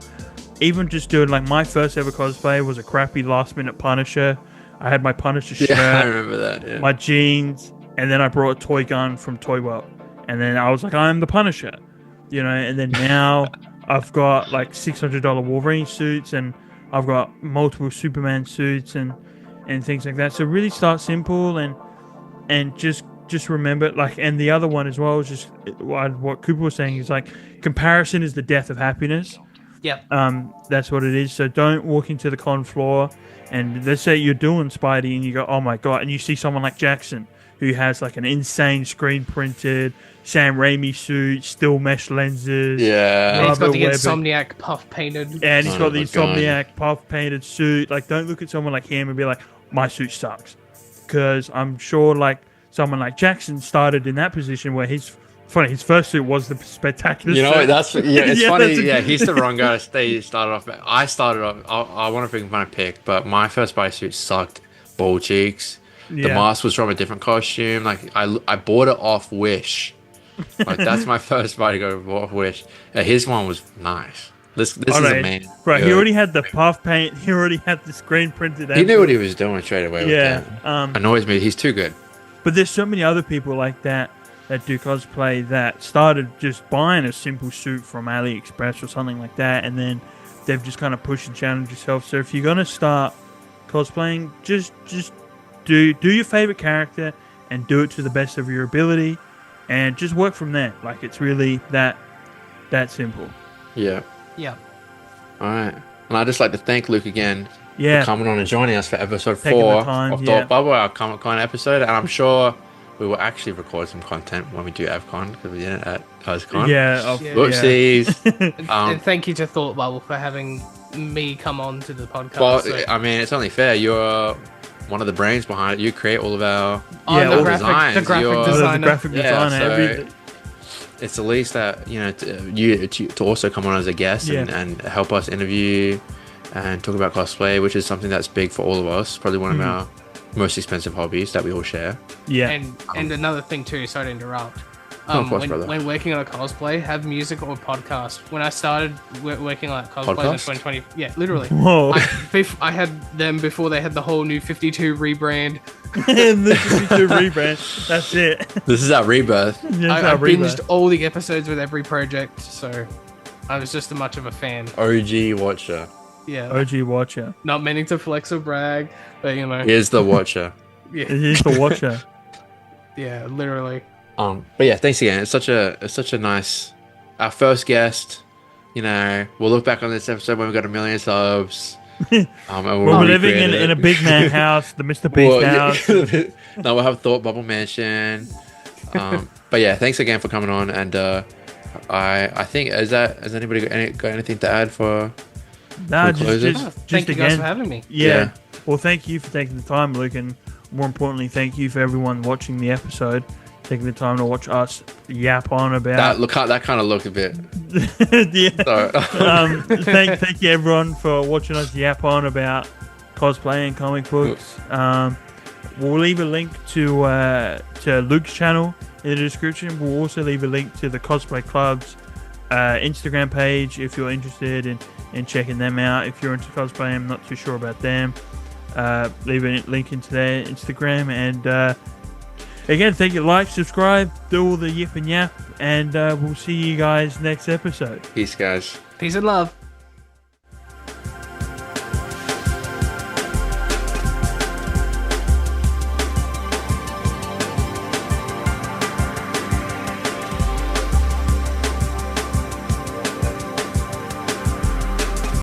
Even just doing like my first ever cosplay was a crappy last minute Punisher. I had my Punisher shirt. Yeah, I remember that. Yeah. My jeans, and then I brought a toy gun from Toy World, and then I was like, I'm the Punisher. And then now I've got like $600 Wolverine suits, and I've got multiple Superman suits and things like that. So really start simple and just remember, like, and the other one as well is just what Cooper was saying is like, comparison is the death of happiness. Yeah. That's what it is. So don't walk into the con floor and let's say you're doing Spidey and you go, oh my God, and you see someone like Jackson who has like an insane screen printed Sam Raimi suit, still mesh lenses. Yeah. And he's got the Insomniac puff painted. And he's got the Insomniac puff painted suit. Like, don't look at someone like him and be like, my suit sucks. Because I'm sure like someone like Jackson started in that position where his first suit was the spectacular suit. It's funny. Yeah, he's the wrong guy to start off. I started off, I want to pick my pick, but my first Spidey suit sucked. Ball cheeks. The mask was from a different costume. Like, I bought it off Wish. Like, that's my first Spidey go off Wish. His one was nice. This is a man. Right, he already had the puff paint. He already had the screen printed. He knew what he was doing straight away. Yeah, with that. Annoys me. He's too good. But there's so many other people like that do cosplay that started just buying a simple suit from AliExpress or something like that, and then they've just kind of pushed and challenged yourself. So if you're gonna start cosplaying, just do your favorite character and do it to the best of your ability, and just work from there. Like, it's really that simple. Yeah. Yeah. All right. And I'd just like to thank Luke again for coming on and joining us for episode 4 of Thought Bubble, our Comic-Con episode. And I'm sure we will actually record some content when we do AvCon, because we didn't at CosCon. Whoopsies. And thank you to Thought Bubble for having me come on to the podcast. Well, I mean, it's only fair. You're one of the brains behind it. You create all of our the designs. graphic designer. So it's the least that, you know, to also come on as a guest and help us interview and talk about cosplay, which is something that's big for all of us. Probably one of our most expensive hobbies that we all share. Yeah. And another thing too, sorry to interrupt. Of course, brother. When working on a cosplay, have music or podcast. When I started working on cosplay in 2020, yeah, literally. Whoa. I had them before they had the whole new 52 rebrand. And the 52 rebrand. That's it. This is our rebirth. I binged all the episodes with every project, so I was just as much of a fan. OG watcher. Yeah. OG watcher. Not meaning to flex or brag, but you know. Here's the watcher. Yeah. Here's the watcher. Yeah, literally. But yeah, thanks again. It's such a nice, our first guest. You know, we'll look back on this episode when we got 1 million subs. And we're living in a big man house, the Mr. Beast house. Now we'll have Thought Bubble Mansion. But yeah, thanks again for coming on. And I think has anybody got anything to add for? No, thank you guys for having me. Yeah. Well, thank you for taking the time, Luke, and more importantly, thank you for everyone watching the episode, taking the time to watch us yap on about that kind of looked a bit. Yeah. Thank you everyone for watching us yap on about cosplay and comic books. We'll leave a link to Luke's channel in the description. We'll also leave a link to the Cosplay Club's Instagram page if you're interested in checking them out. If you're into cosplay, I'm not too sure about them. Leave a link into their Instagram, and again, thank you. Like, subscribe, do all the yip and yap, and we'll see you guys next episode. Peace, guys. Peace and love.